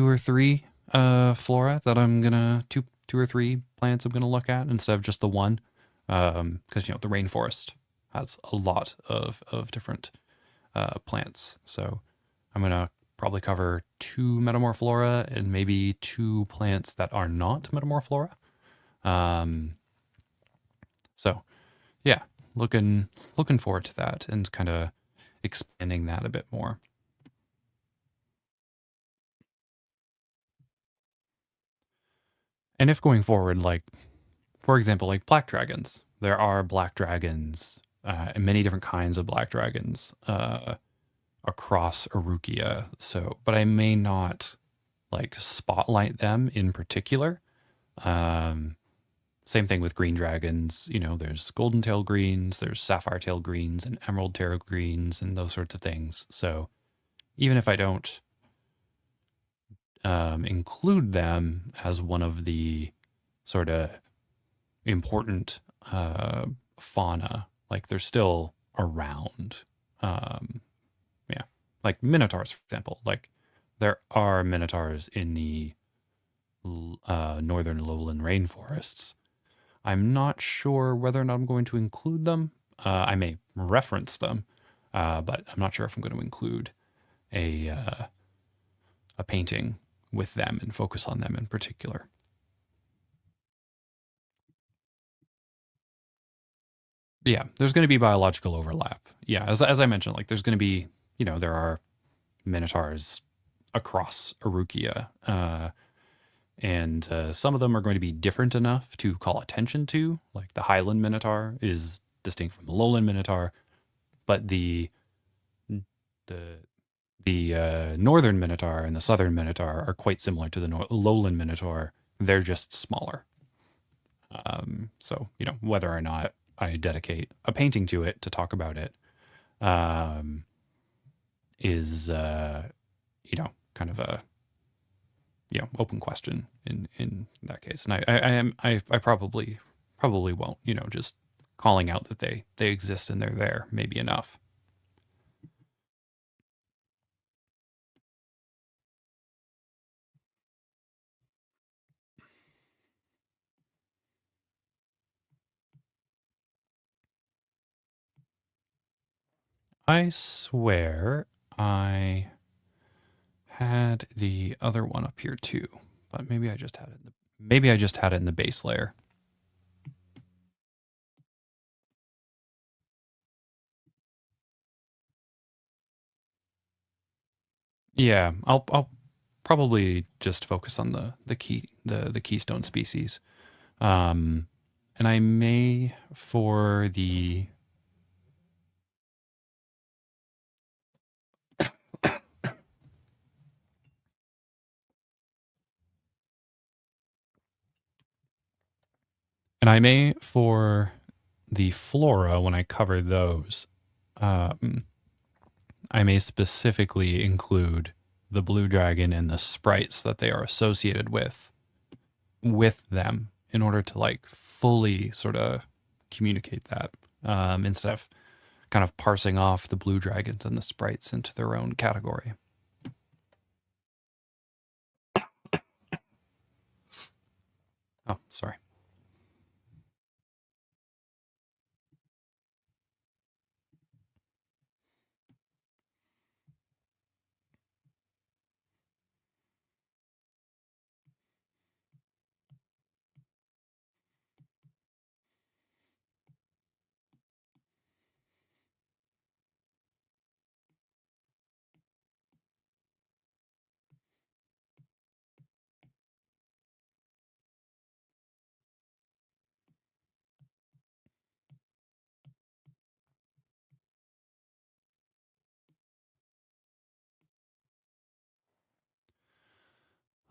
or three flora that I'm gonna two or three plants I'm gonna look at instead of just the one, because the rainforest has a lot of different plants. So I'm gonna probably cover 2 metamorphflora and maybe 2 plants that are not metamorphflora. So yeah, looking forward to that and kind of expanding that a bit more. And if going forward, like for example, like black dragons, there are black dragons and many different kinds of black dragons across Arukia. So, but I may not like spotlight them in particular. Same thing with green dragons. There's golden tail greens, there's sapphire tail greens, and emerald tail greens, and those sorts of things. So even if I don't include them as one of the sort of important fauna, like they're still around. Yeah, like minotaurs, for example. Like there are minotaurs in the northern lowland rainforests. I'm not sure whether or not I'm going to include them. I may reference them, but I'm not sure if I'm going to include a painting with them and focus on them in particular. Yeah, there's going to be biological overlap. Yeah, as I mentioned, like there's going to be, there are minotaurs across Arukia, and some of them are going to be different enough to call attention to. Like the Highland Minotaur is distinct from the Lowland Minotaur, but the Northern Minotaur and the Southern Minotaur are quite similar to the Lowland Minotaur. They're just smaller. So whether or not I dedicate a painting to it to talk about it is kind of a open question in that case. And I probably won't. Just calling out that they exist and they're there may be enough. I swear I had the other one up here too, but maybe I just had it in the base layer. Yeah, I'll probably just focus on the keystone species. Um, and I may for the and I may for the flora when I cover those. Um, I may specifically include the blue dragon and the sprites that they are associated with them in order to like fully sort of communicate that instead of kind of parsing off the blue dragons and the sprites into their own category. Oh, sorry.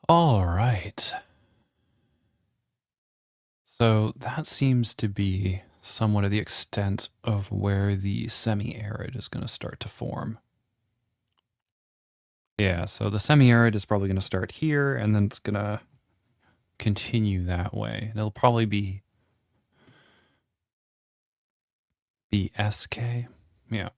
All right. So that seems to be somewhat of the extent of where the semi-arid is going to start to form. Yeah, so the semi-arid is probably going to start here, and then it's going to continue that way. And it'll probably be SK. Yeah.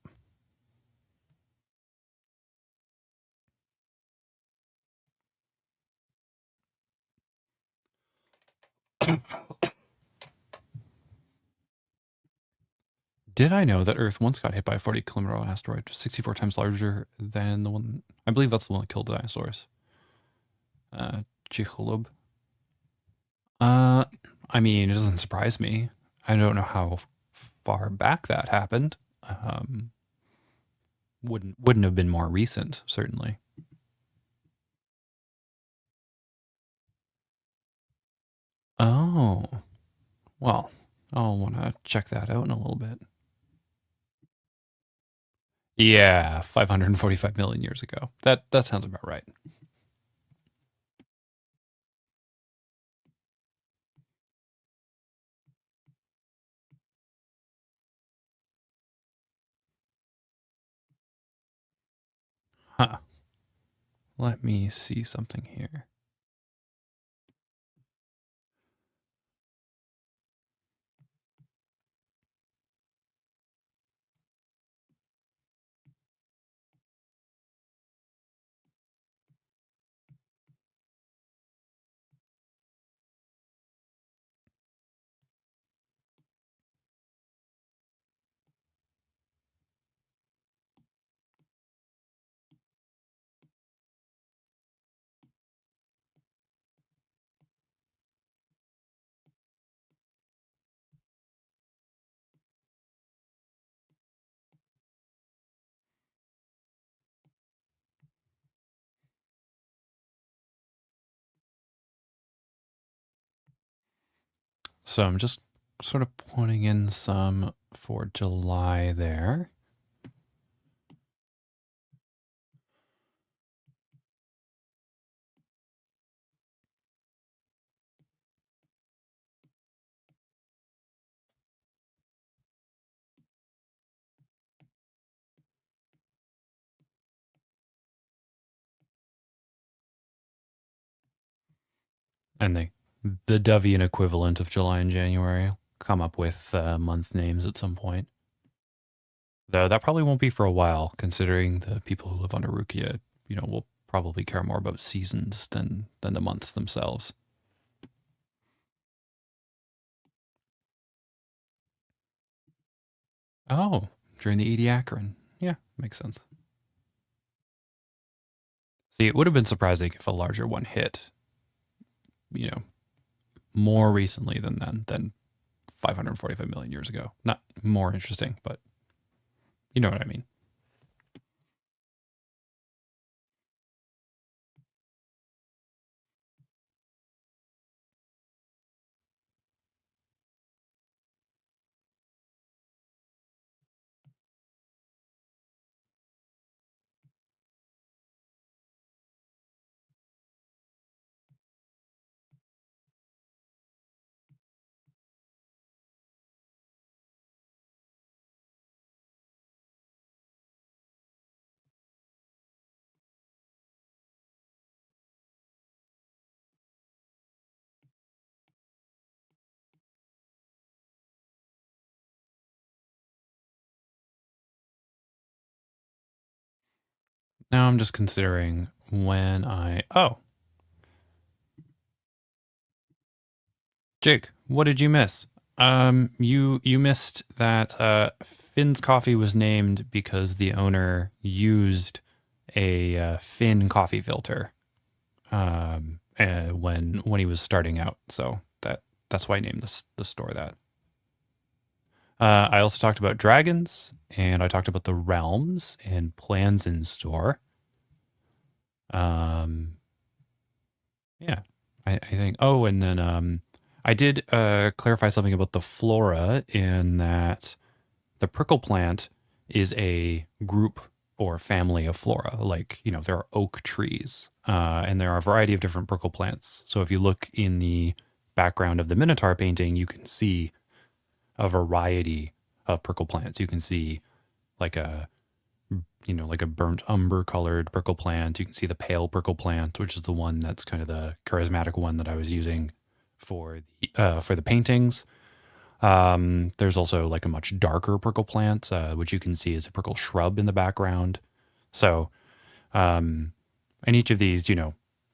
Did I know that Earth once got hit by a 40-kilometer asteroid, 64 times larger than the one? I believe that's the one that killed the dinosaurs. Chicxulub. Uh, I mean, it doesn't surprise me. I don't know how far back that happened. Um, wouldn't have been more recent, certainly. Oh, well, I'll want to check that out in a little bit. Yeah, 545 million years ago. That sounds about right. Huh. Let me see something here. So I'm just sort of putting in some for July there. And the Devian equivalent of July and January come up with month names at some point. Though that probably won't be for a while, considering the people who live on Arukia, will probably care more about seasons than the months themselves. Oh, during the Ediacaran. Yeah, makes sense. See, it would have been surprising if a larger one hit, you know, more recently than 545 million years ago. Not more interesting, but you know what I mean. Now I'm just considering when oh, Jake, what did you miss? You missed that Finn's Coffee was named because the owner used a Finn coffee filter when he was starting out. So that's why I named the store that. I also talked about dragons, and I talked about the realms and plans in store. Um, yeah, I think. Oh, and then I did clarify something about the flora in that the prickle plant is a group or family of flora. Like, there are oak trees, and there are a variety of different prickle plants. So if you look in the background of the Minotaur painting, you can see a variety of prickle plants. You can see like like a burnt umber colored prickle plant. You can see the pale prickle plant, which is the one that's kind of the charismatic one that I was using for the paintings. There's also like a much darker prickle plant, which you can see is a prickle shrub in the background. So, and each of these,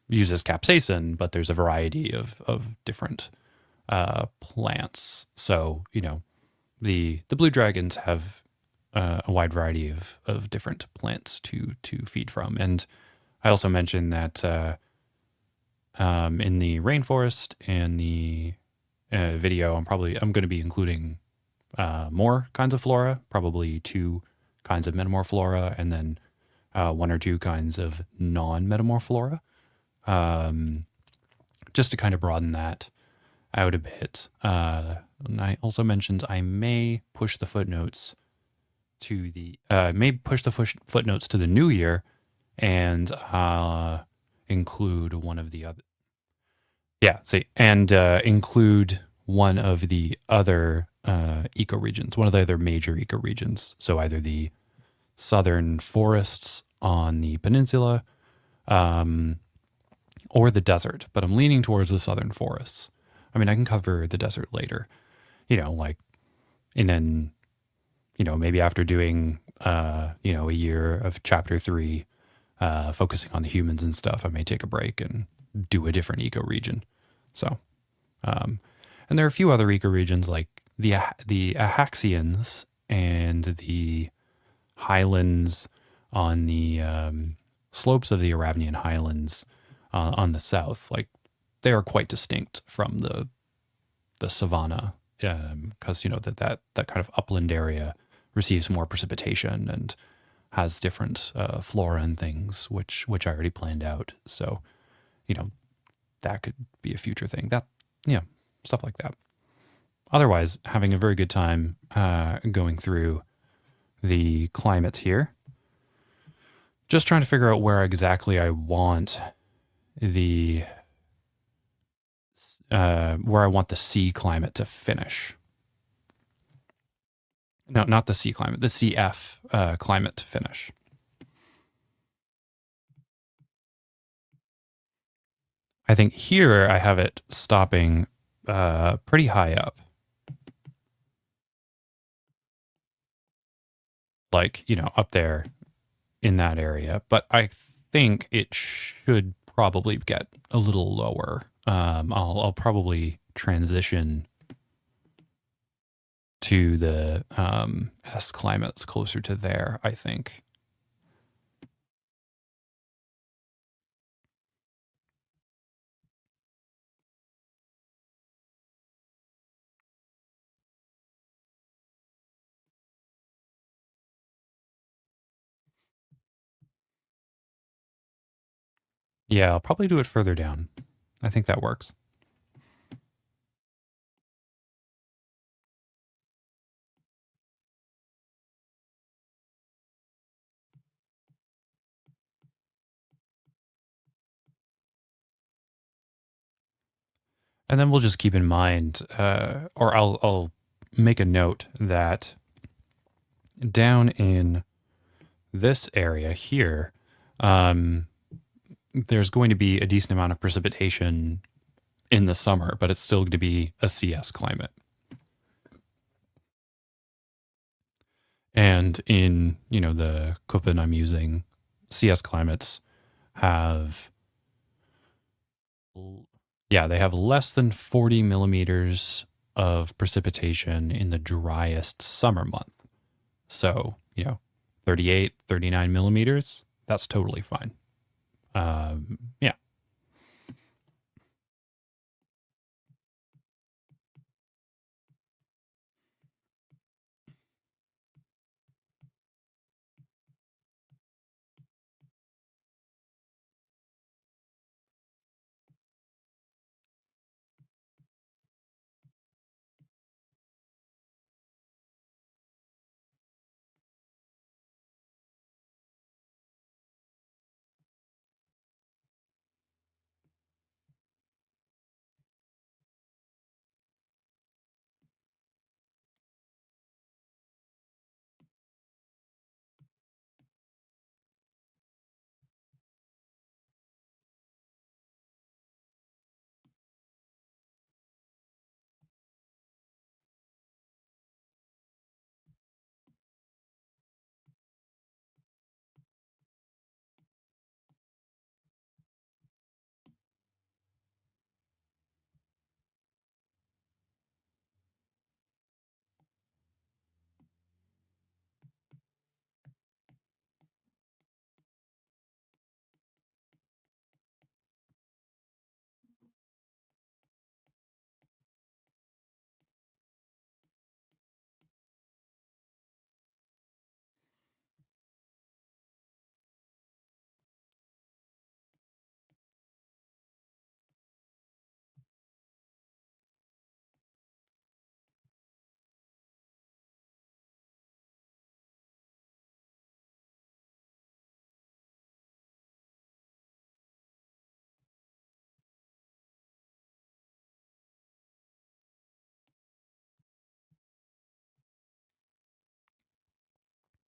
uses capsaicin, but there's a variety of different plants. So, the blue dragons have a wide variety of different plants to feed from. And I also mentioned that in the rainforest and the video, I'm going to be including more kinds of flora, probably 2 kinds of metamorph flora, and then 1 or 2 kinds of non-metamorph flora, just to kind of broaden that out a bit. And I also mentioned I may push the footnotes to the footnotes to the new year and include one of the other. Yeah, see, and include one of the other ecoregions, one of the other major ecoregions. So either the southern forests on the peninsula, or the desert. But I'm leaning towards the southern forests. I mean, I can cover the desert later, like, and then, maybe after doing, a year of chapter 3, focusing on the humans and stuff, I may take a break and do a different ecoregion. So, and there are a few other ecoregions like the Ahaxians and the highlands on the slopes of the Aravnian highlands on the south. Like, they are quite distinct from the savanna, because that kind of upland area receives more precipitation and has different flora and things, which I already planned out. So, that could be a future thing. Stuff like that. Otherwise, having a very good time going through the climates here. Just trying to figure out where exactly I want the sea climate to finish. No, not the sea climate, the CF climate to finish. I think here I have it stopping pretty high up. Like, up there in that area. But I think it should probably get a little lower. I'll probably transition to the S climates closer to there, I think. Yeah, I'll probably do it further down. I think that works. And then we'll just keep in mind, or I'll make a note that down in this area here, there's going to be a decent amount of precipitation in the summer, but it's still going to be a CS climate. And in, the Köppen I'm using, CS climates have, yeah, they have less than 40 millimeters of precipitation in the driest summer month. So, 38, 39 millimeters, that's totally fine. Yeah.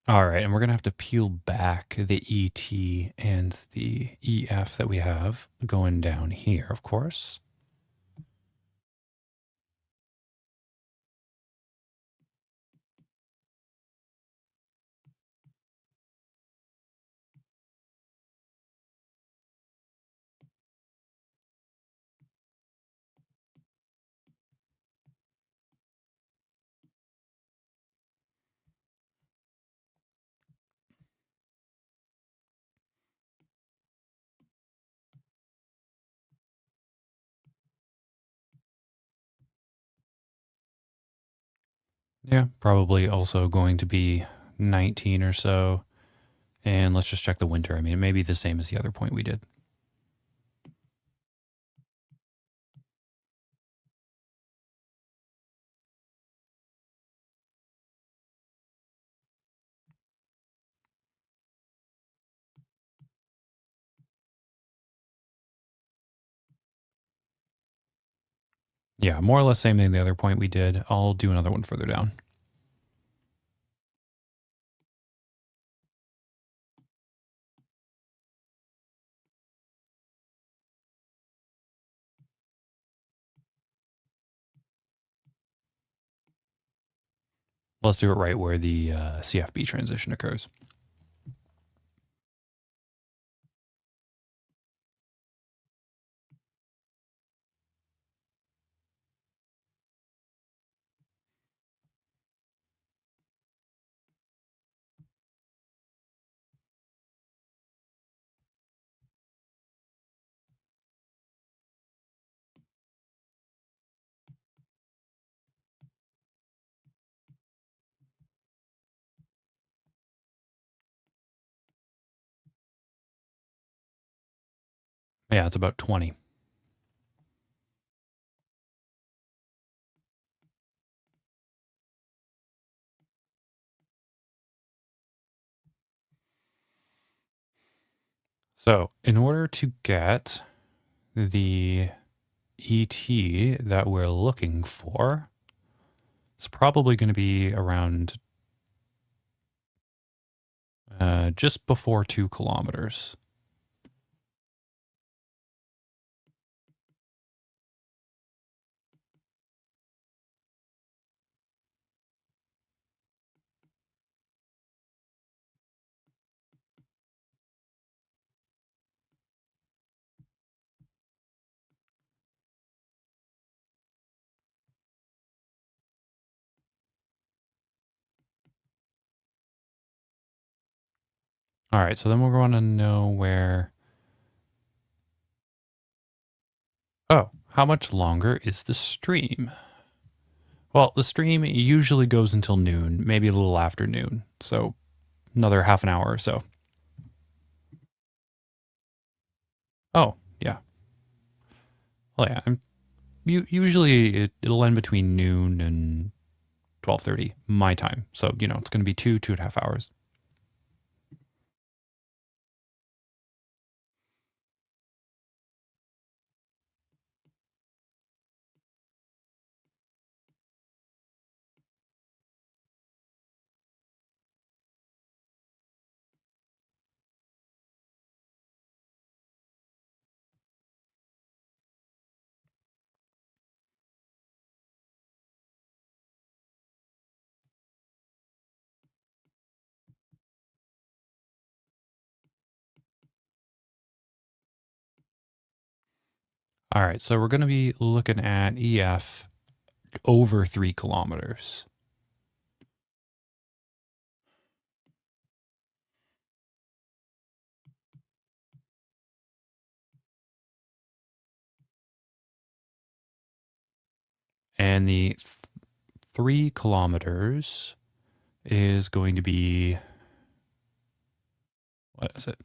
All right, and we're going to have to peel back the ET and the EF that we have going down here, of course. Yeah, probably also going to be 19 or so. And let's just check the winter. I mean, it may be the same as the other point we did. Yeah, more or less same thing the other point we did. I'll do another one further down. Let's do it right where the CFB transition occurs. Yeah, it's about 20. So in order to get the ET that we're looking for, it's probably going to be around just before 2 kilometers. All right, so then we're going to know where... Oh, how much longer is the stream? Well, the stream usually goes until noon, maybe a little after noon. So another half an hour or so. Oh, yeah. Well, yeah. Usually it'll end between noon and 12:30 my time. So, it's going to be 2.5 hours. All right, so we're going to be looking at EF over 3 kilometers. And the 3 kilometers is going to be, what is it?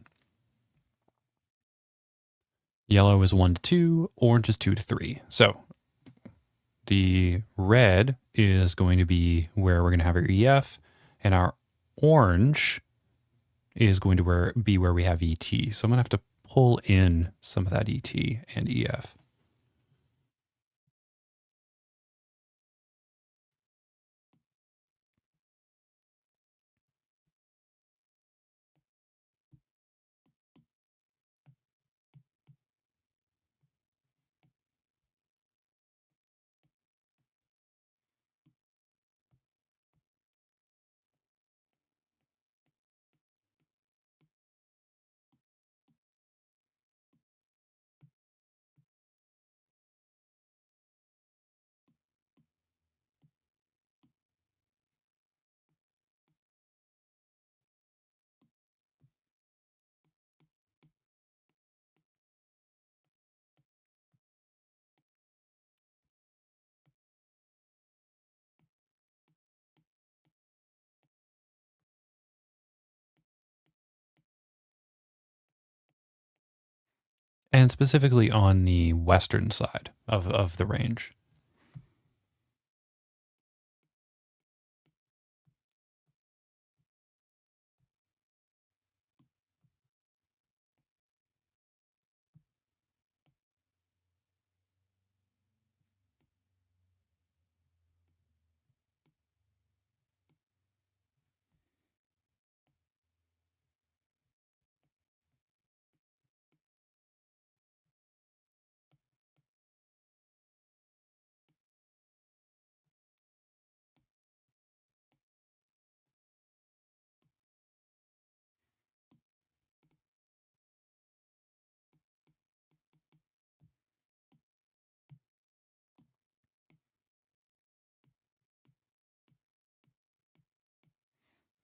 Yellow is 1 to 2, orange is 2 to 3. So the red is going to be where we're going to have our EF, and our orange is going to be where we have ET. So I'm going to have to pull in some of that ET and EF. And specifically on the western side of the range.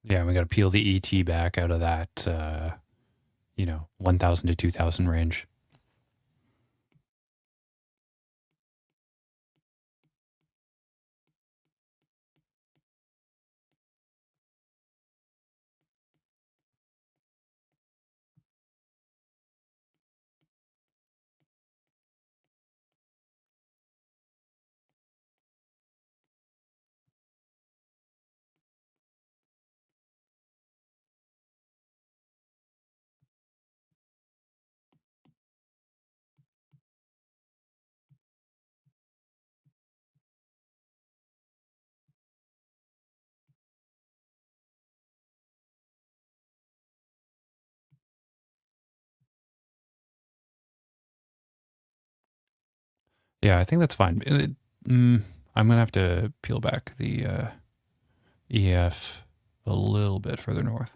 Yeah, we got to peel the ET back out of that, 1,000 to 2,000 range. Yeah, I think that's fine. I'm going to have to peel back the EF a little bit further north.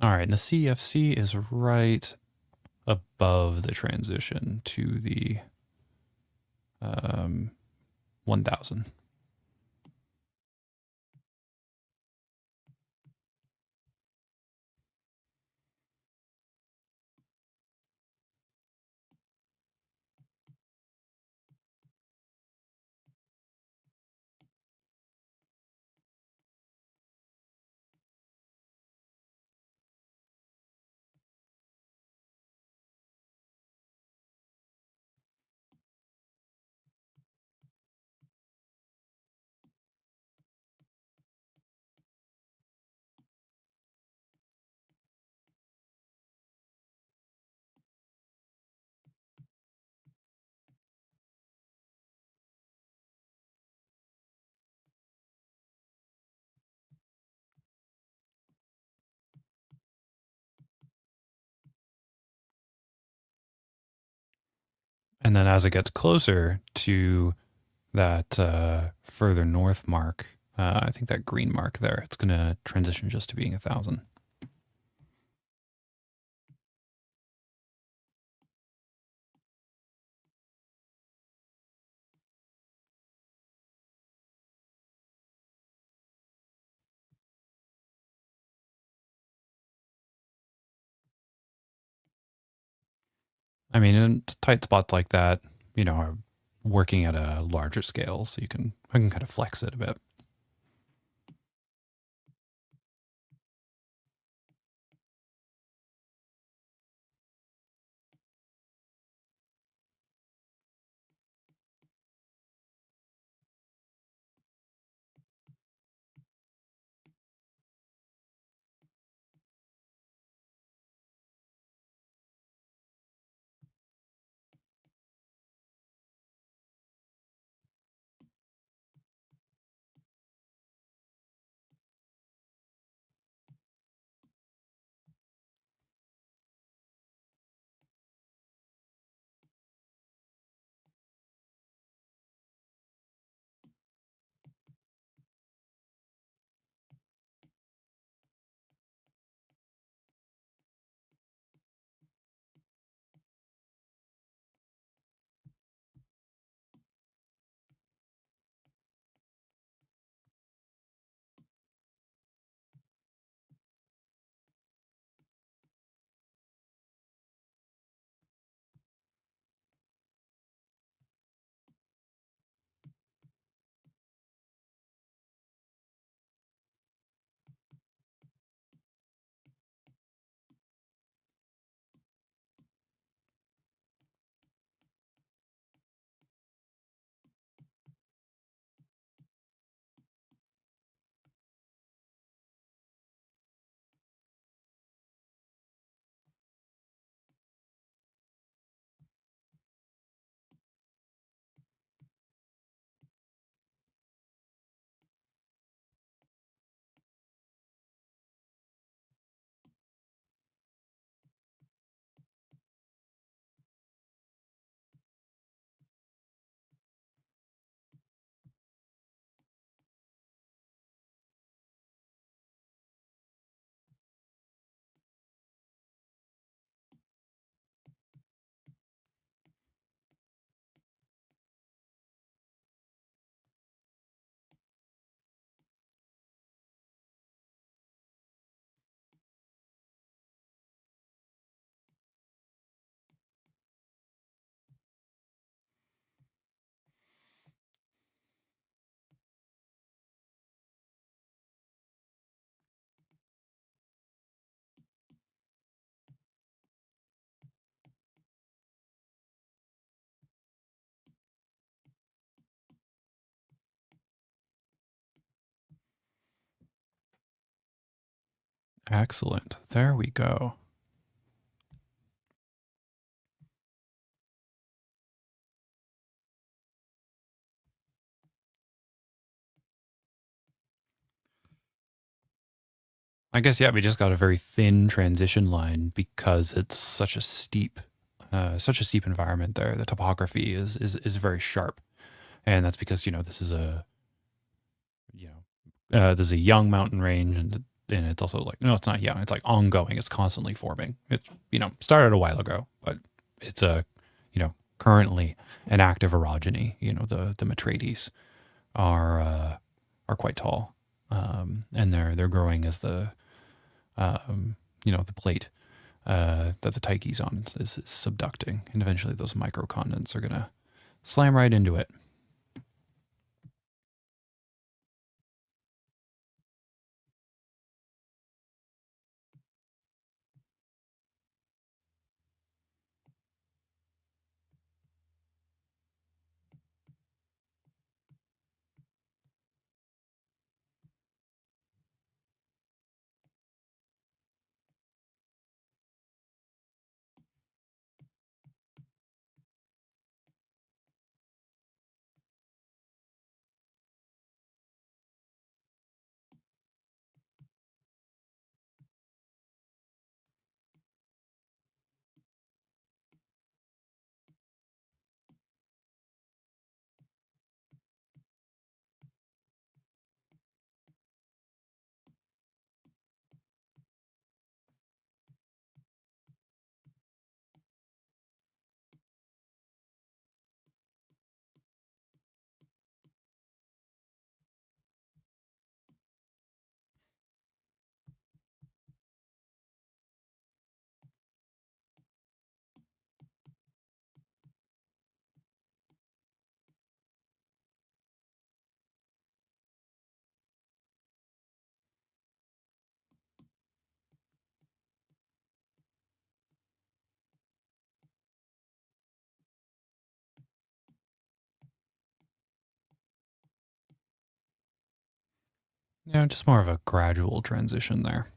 All right, and the CFC is right above the transition to the 1000. And then as it gets closer to that further north mark, I think that green mark there, it's going to transition just to being 1000. I mean, in tight spots like that, are working at a larger scale, so I can kind of flex it a bit. Excellent. There we go. I guess, yeah, we just got a very thin transition line because it's such a steep environment there. The topography is very sharp. And that's because, this is a young mountain range, and and it's also like, no, it's not young. It's like ongoing. It's constantly forming. It's, started a while ago, but it's currently an active orogeny. The Metredis are quite tall, and they're growing as the plate that the Tyche's on is subducting, and eventually those microcontinents are gonna slam right into it. Just more of a gradual transition there,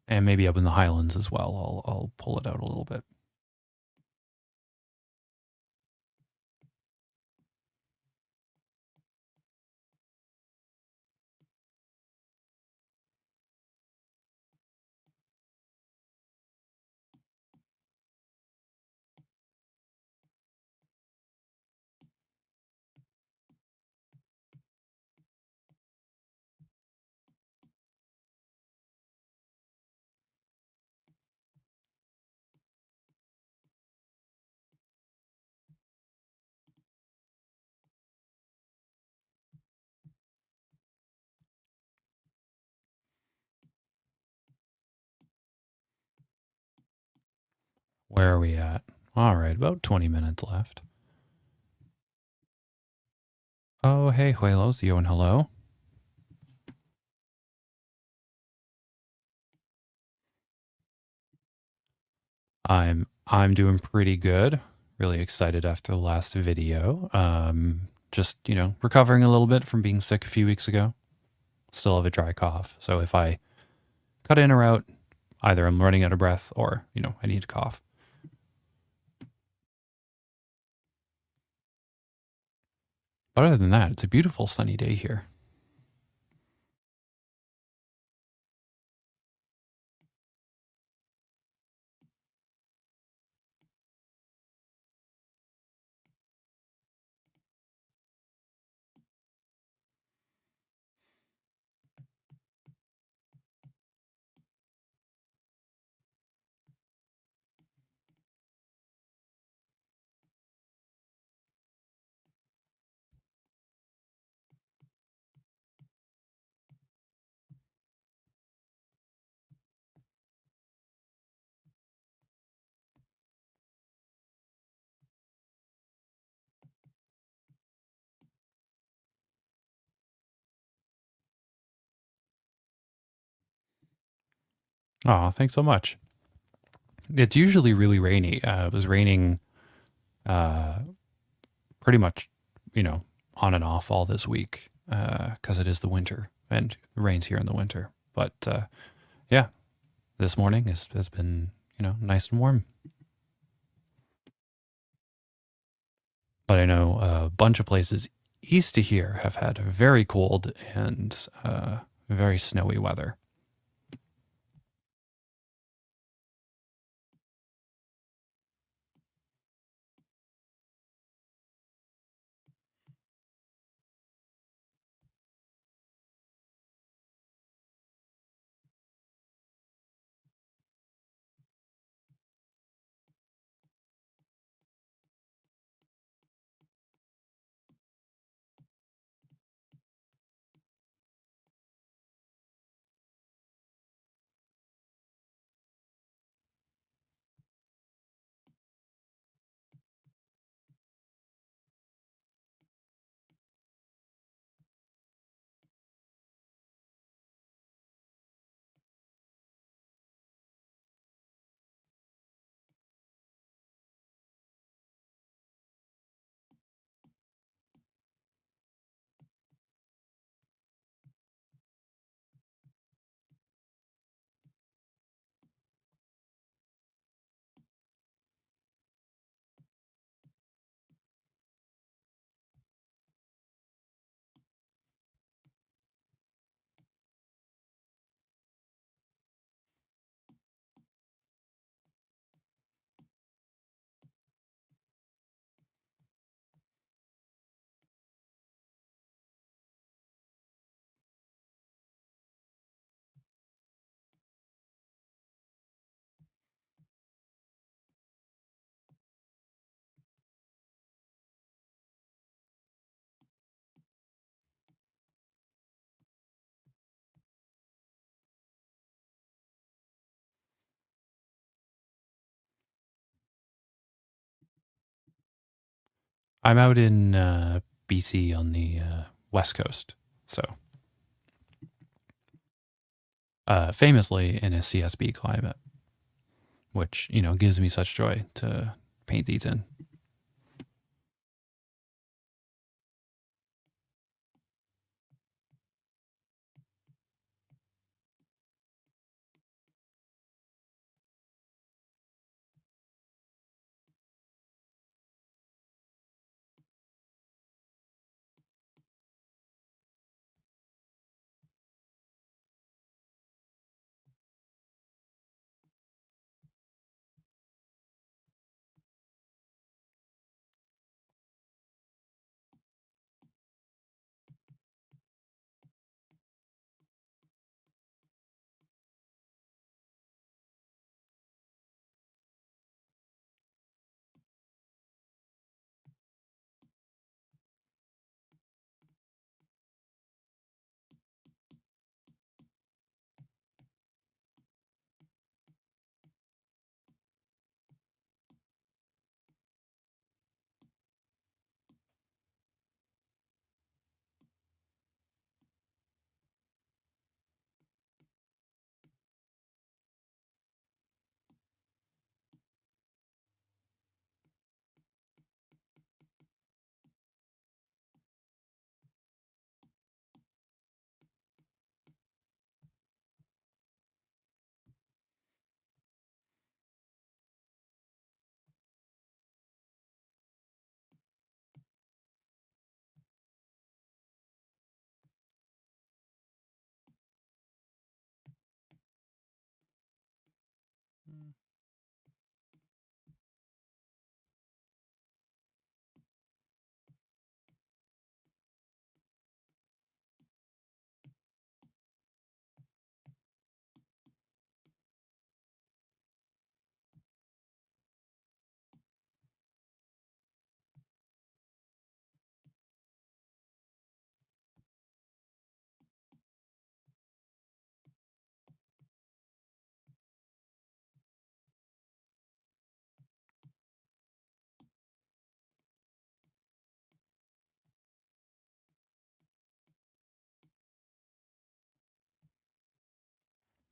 and maybe up in the Highlands as well. I'll pull it out a little bit. Where are we at? All right, about 20 minutes left. Oh, hey, Huelos, yo and hello. I'm doing pretty good. Really excited after the last video. Just, recovering a little bit from being sick a few weeks ago. Still have a dry cough. So if I cut in or out, either I'm running out of breath or, I need to cough. But other than that, it's a beautiful sunny day here. Oh, thanks so much. It's usually really rainy. It was raining uh, pretty much, on and off all this week because it is the winter and it rains here in the winter. But yeah, this morning has been, nice and warm. But I know a bunch of places east of here have had very cold and very snowy weather. I'm out in BC on the west coast, so famously in a CSB climate, which gives me such joy to paint these in.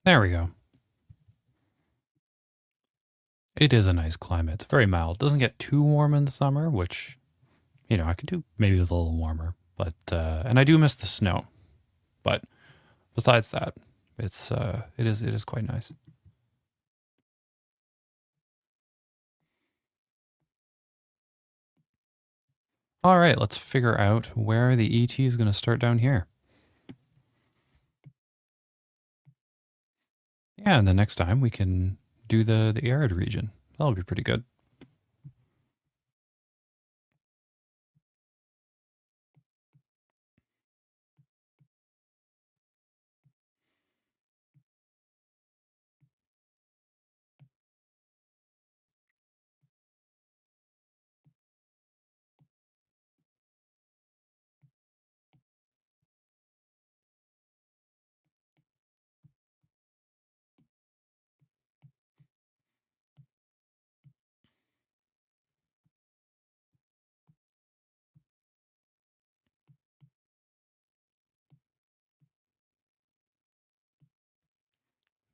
There we go. It is a nice climate. It's very mild. Doesn't get too warm in the summer, which I could do maybe with a little warmer. But and I do miss the snow. But besides that, it is quite nice. All right, let's figure out where the ET is going to start down here. Yeah, and the next time we can do the arid region. That'll be pretty good.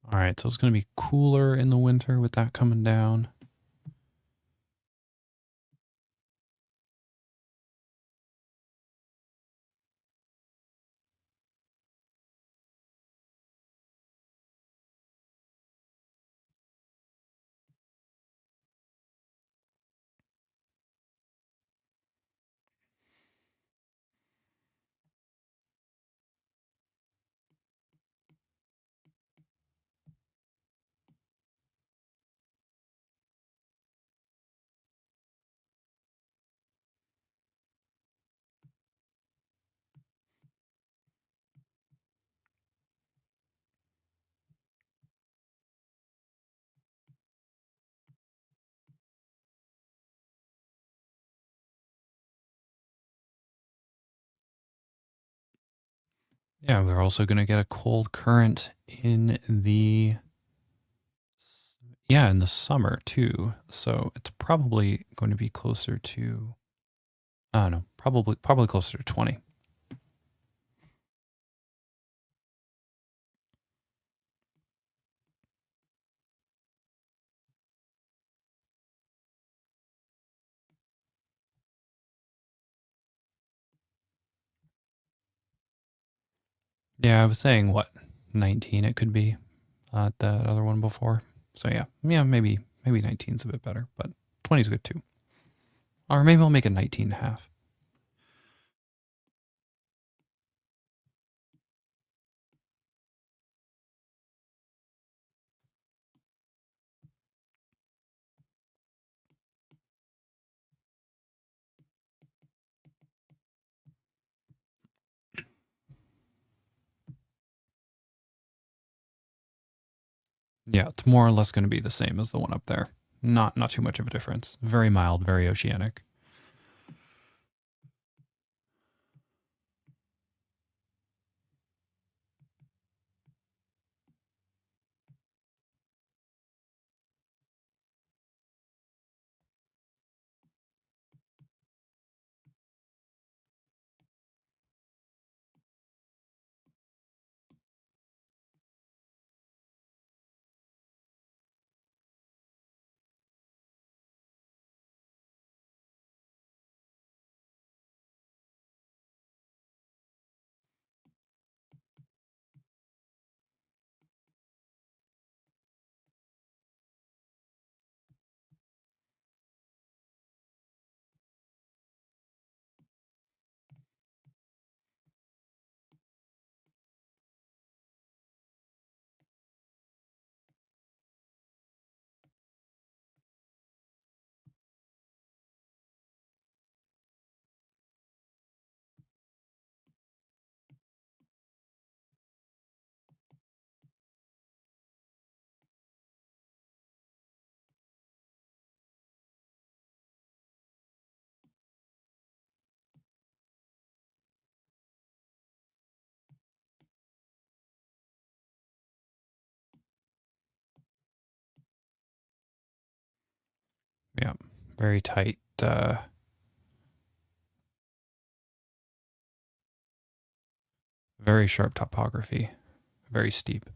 All right, so it's going to be cooler in the winter with that coming down. Yeah, we're also going to get a cold current in the in the summer too. So it's probably going to be closer to I don't know, probably closer to 20. Yeah, I was saying what 19 it could be at that other one before. So yeah, maybe 19 is a bit better, but 20 is good too. Or maybe I'll make it 19 and a half. Yeah, it's more or less going to be the same as the one up there. Not too much of a difference. Very mild, very oceanic. Yeah, very tight. Very sharp topography. Very steep.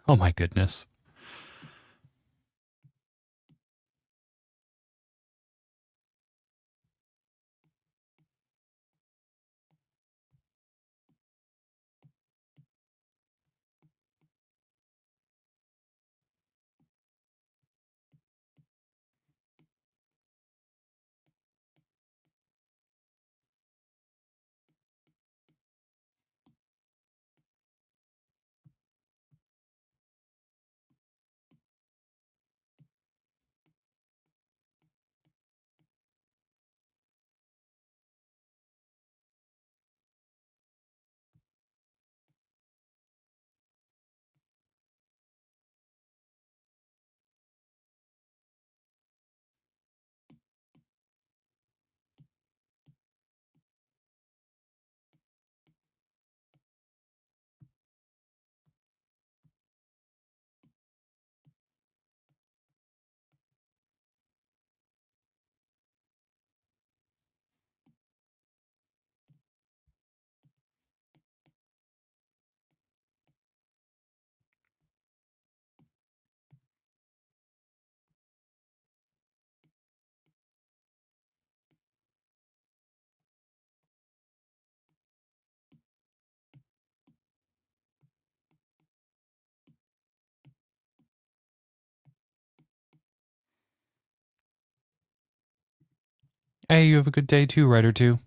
Oh my goodness. Hey, you have a good day too, Writer 2.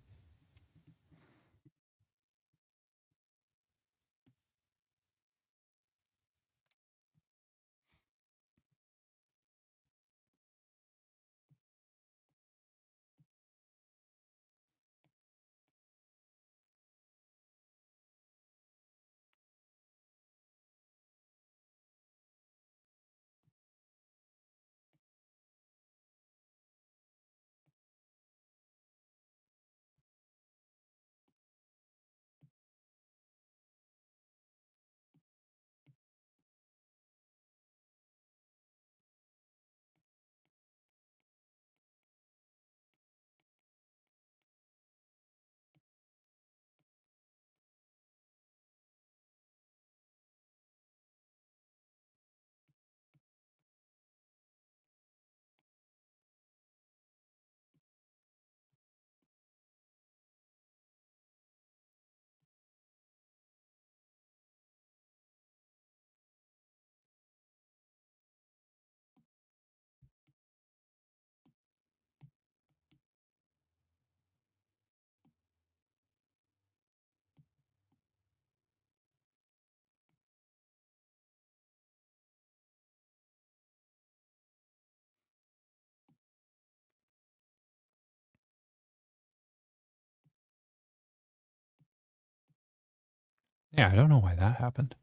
Yeah, I don't know why that happened.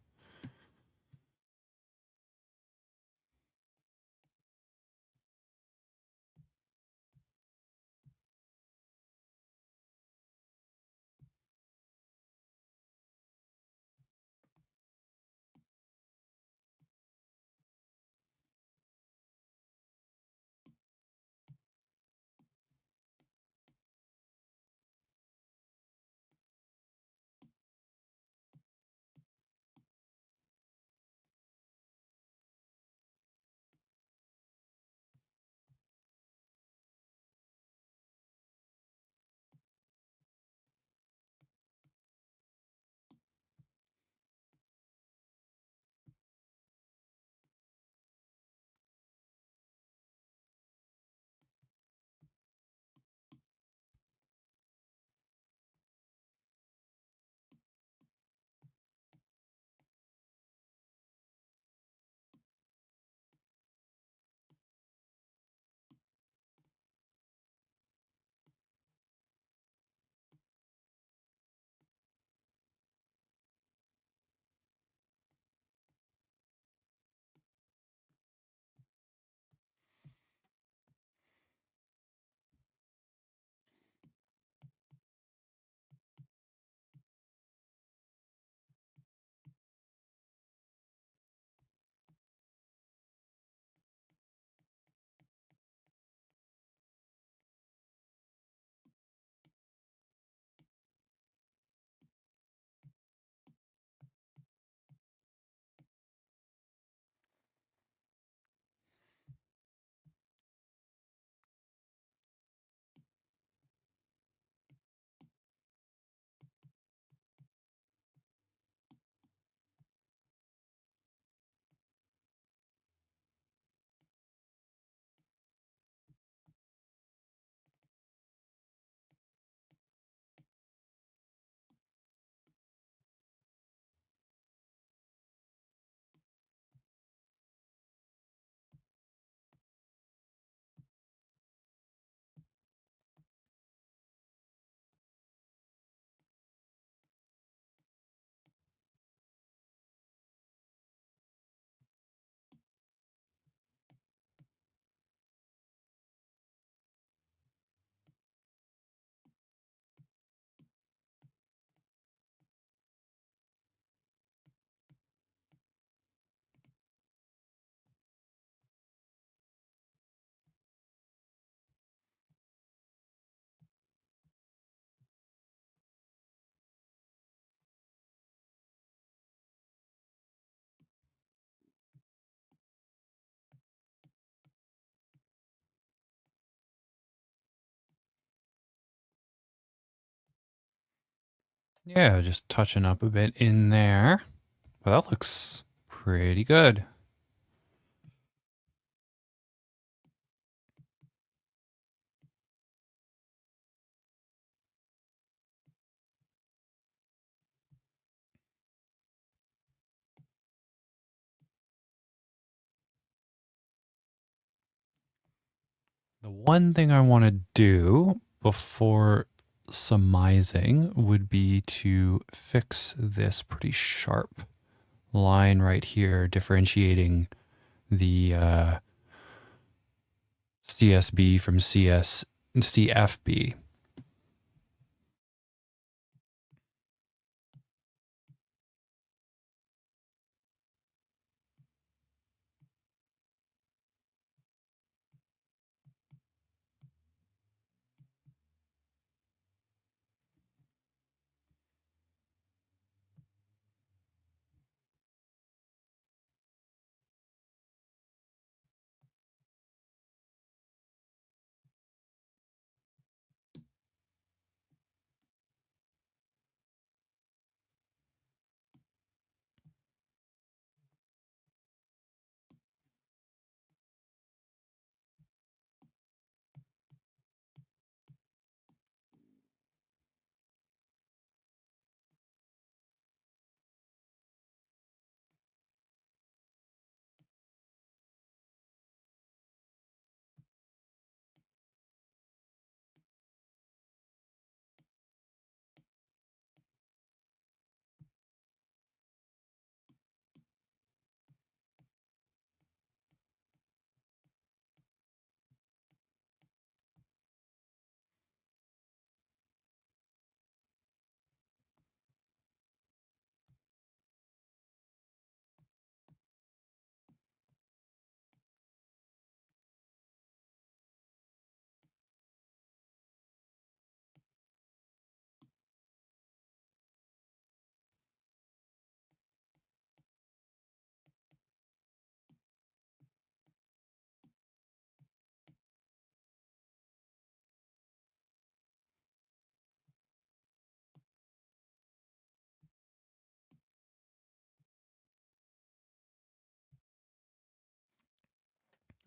Yeah, just touching up a bit in there. Well, that looks pretty good. The one thing I want to do before surmising would be to fix this pretty sharp line right here, differentiating the CSB from CFB.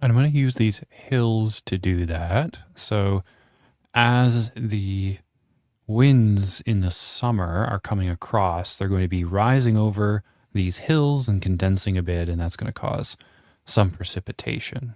And I'm going to use these hills to do that. So as the winds in the summer are coming across, they're going to be rising over these hills and condensing a bit, and that's going to cause some precipitation.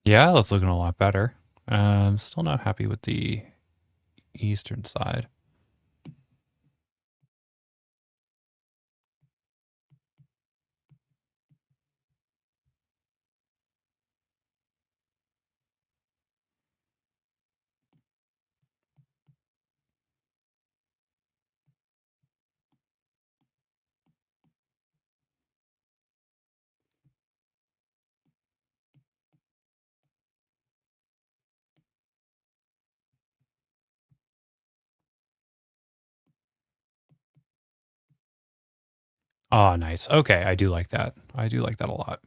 Yeah, that's looking a lot better. Still not happy with the eastern side. Oh, nice. Okay, I do like that. I do like that a lot.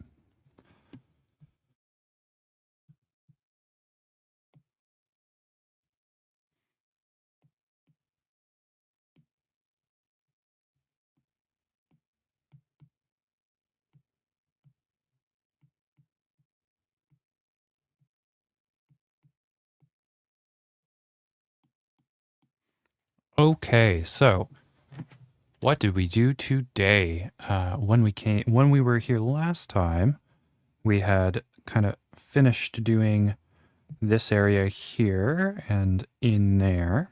Okay, so what did we do today? When we were here last time, we had kind of finished doing this area here and in there.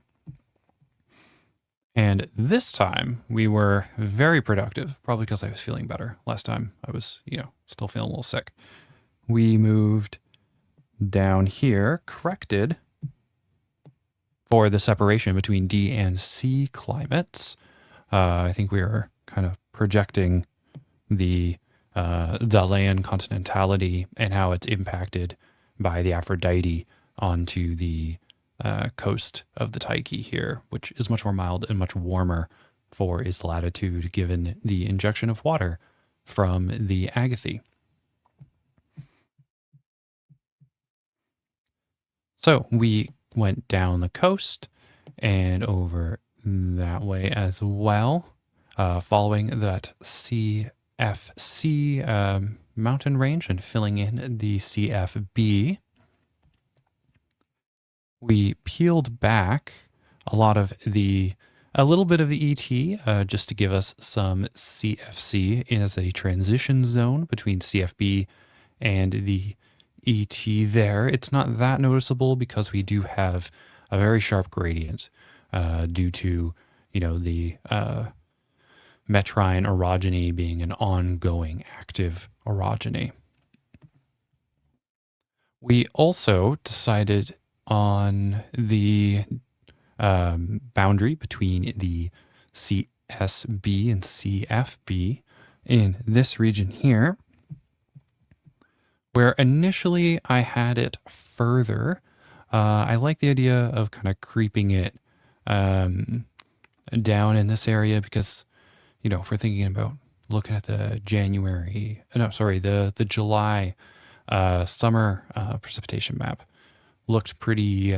And this time we were very productive, probably because I was feeling better. Last time I was, still feeling a little sick. We moved down here, corrected for the separation between D and C climates. I think we are kind of projecting the land continentality and how it's impacted by the Aphrodite onto the coast of the Tyche here, which is much more mild and much warmer for its latitude given the injection of water from the Agathie. So we went down the coast and over that way as well, following that CFC mountain range and filling in the CFB. We peeled back a little bit of the ET just to give us some CFC as a transition zone between CFB and the ET there. It's not that noticeable because we do have a very sharp gradient due to, the Metrine orogeny being an ongoing active orogeny. We also decided on the boundary between the CSB and CFB in this region here, where initially I had it further. I like the idea of kind of creeping it down in this area because, if we're thinking about looking at the the July summer precipitation map, looked pretty,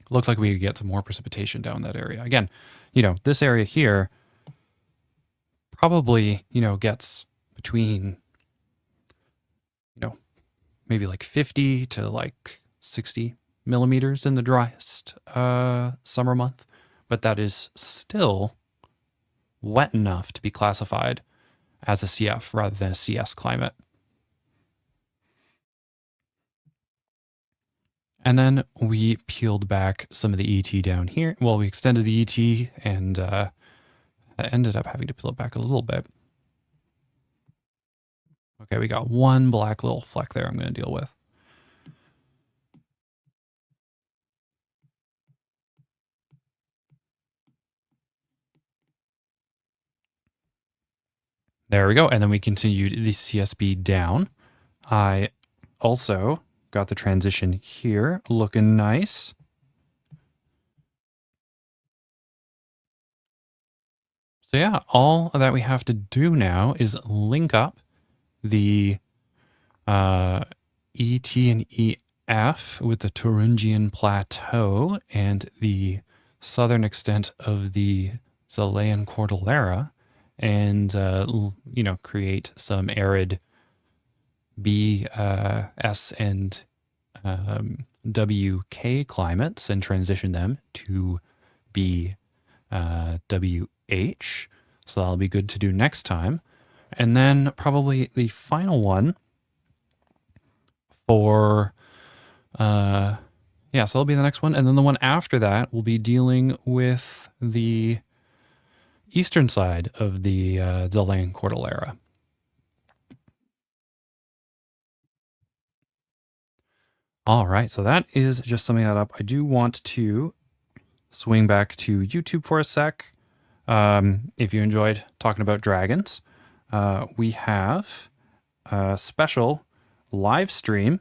looked like we could get some more precipitation down that area. Again, this area here probably, gets between, maybe like 50 to like 60 millimeters in the driest summer month, but that is still wet enough to be classified as a CF rather than a CS climate. And then we peeled back some of the ET down here. Well, we extended the ET and ended up having to peel it back a little bit. Okay, we got one black little fleck there I'm going to deal with. There we go. And then we continued the CSB down. I also got the transition here looking nice. So yeah, all that we have to do now is link up the ET and EF with the Thuringian Plateau and the southern extent of the Chilean Cordillera and, create some arid B, S, and WK climates and transition them to B, WH. So that'll be good to do next time. And then probably the final one for, so that'll be the next one. And then the one after that will be dealing with the eastern side of the Chilean Cordillera. All right, so that is just summing that up. I do want to swing back to YouTube for a sec. If you enjoyed talking about dragons, we have a special live stream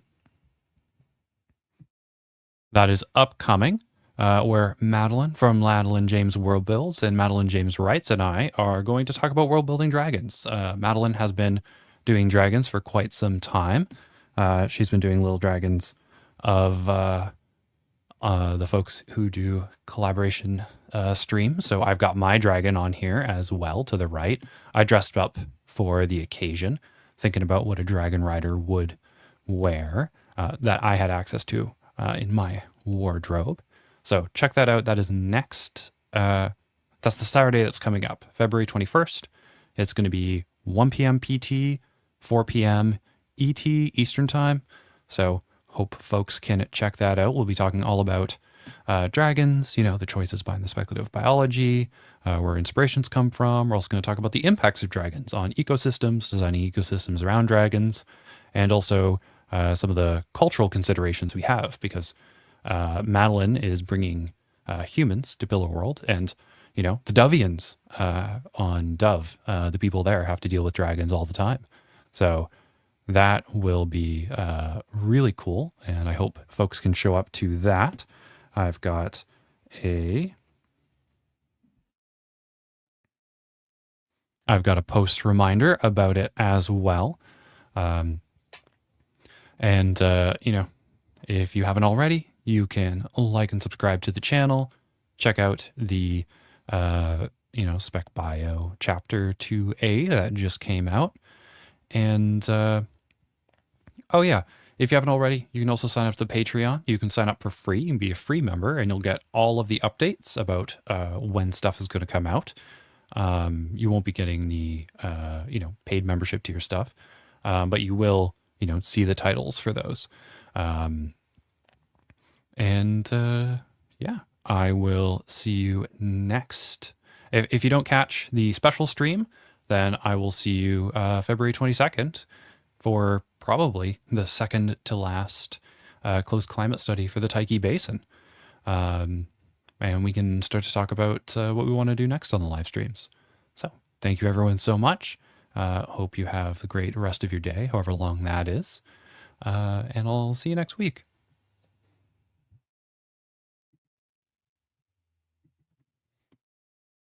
that is upcoming, where Madeline from Madeline James World Builds and Madeline James Writes and I are going to talk about world building dragons. Madeline has been doing dragons for quite some time. She's been doing little dragons of the folks who do collaboration streams. So I've got my dragon on here as well to the right. I dressed up for the occasion, thinking about what a dragon rider would wear that I had access to in my wardrobe. So check that out. That is next. That's the Saturday that's coming up, February 21st. It's going to be 1 p.m. PT, 4 p.m. ET Eastern Time. So hope folks can check that out. We'll be talking all about dragons, the choices behind the speculative biology, where inspirations come from. We're also going to talk about the impacts of dragons on ecosystems, designing ecosystems around dragons, and also some of the cultural considerations we have, because Madeline is bringing humans to Pillar World, and the Dovians on Dove, the people there have to deal with dragons all the time. So that will be really cool, and I hope folks can show up to that. I've got a post reminder about it as well. And if you haven't already, you can like and subscribe to the channel. Check out the Spec Bio Chapter 2A that just came out. And oh yeah, if you haven't already, you can also sign up to the Patreon. You can sign up for free and be a free member, and you'll get all of the updates about when stuff is going to come out. You won't be getting the paid membership to your stuff, but you will see the titles for those. Yeah, I will see you next. If you don't catch the special stream, then I will see you February 22nd for probably the second to last closed climate study for the Tyche Basin. And we can start to talk about what we want to do next on the live streams. So thank you everyone so much. Hope you have a great rest of your day, however long that is. And I'll see you next week.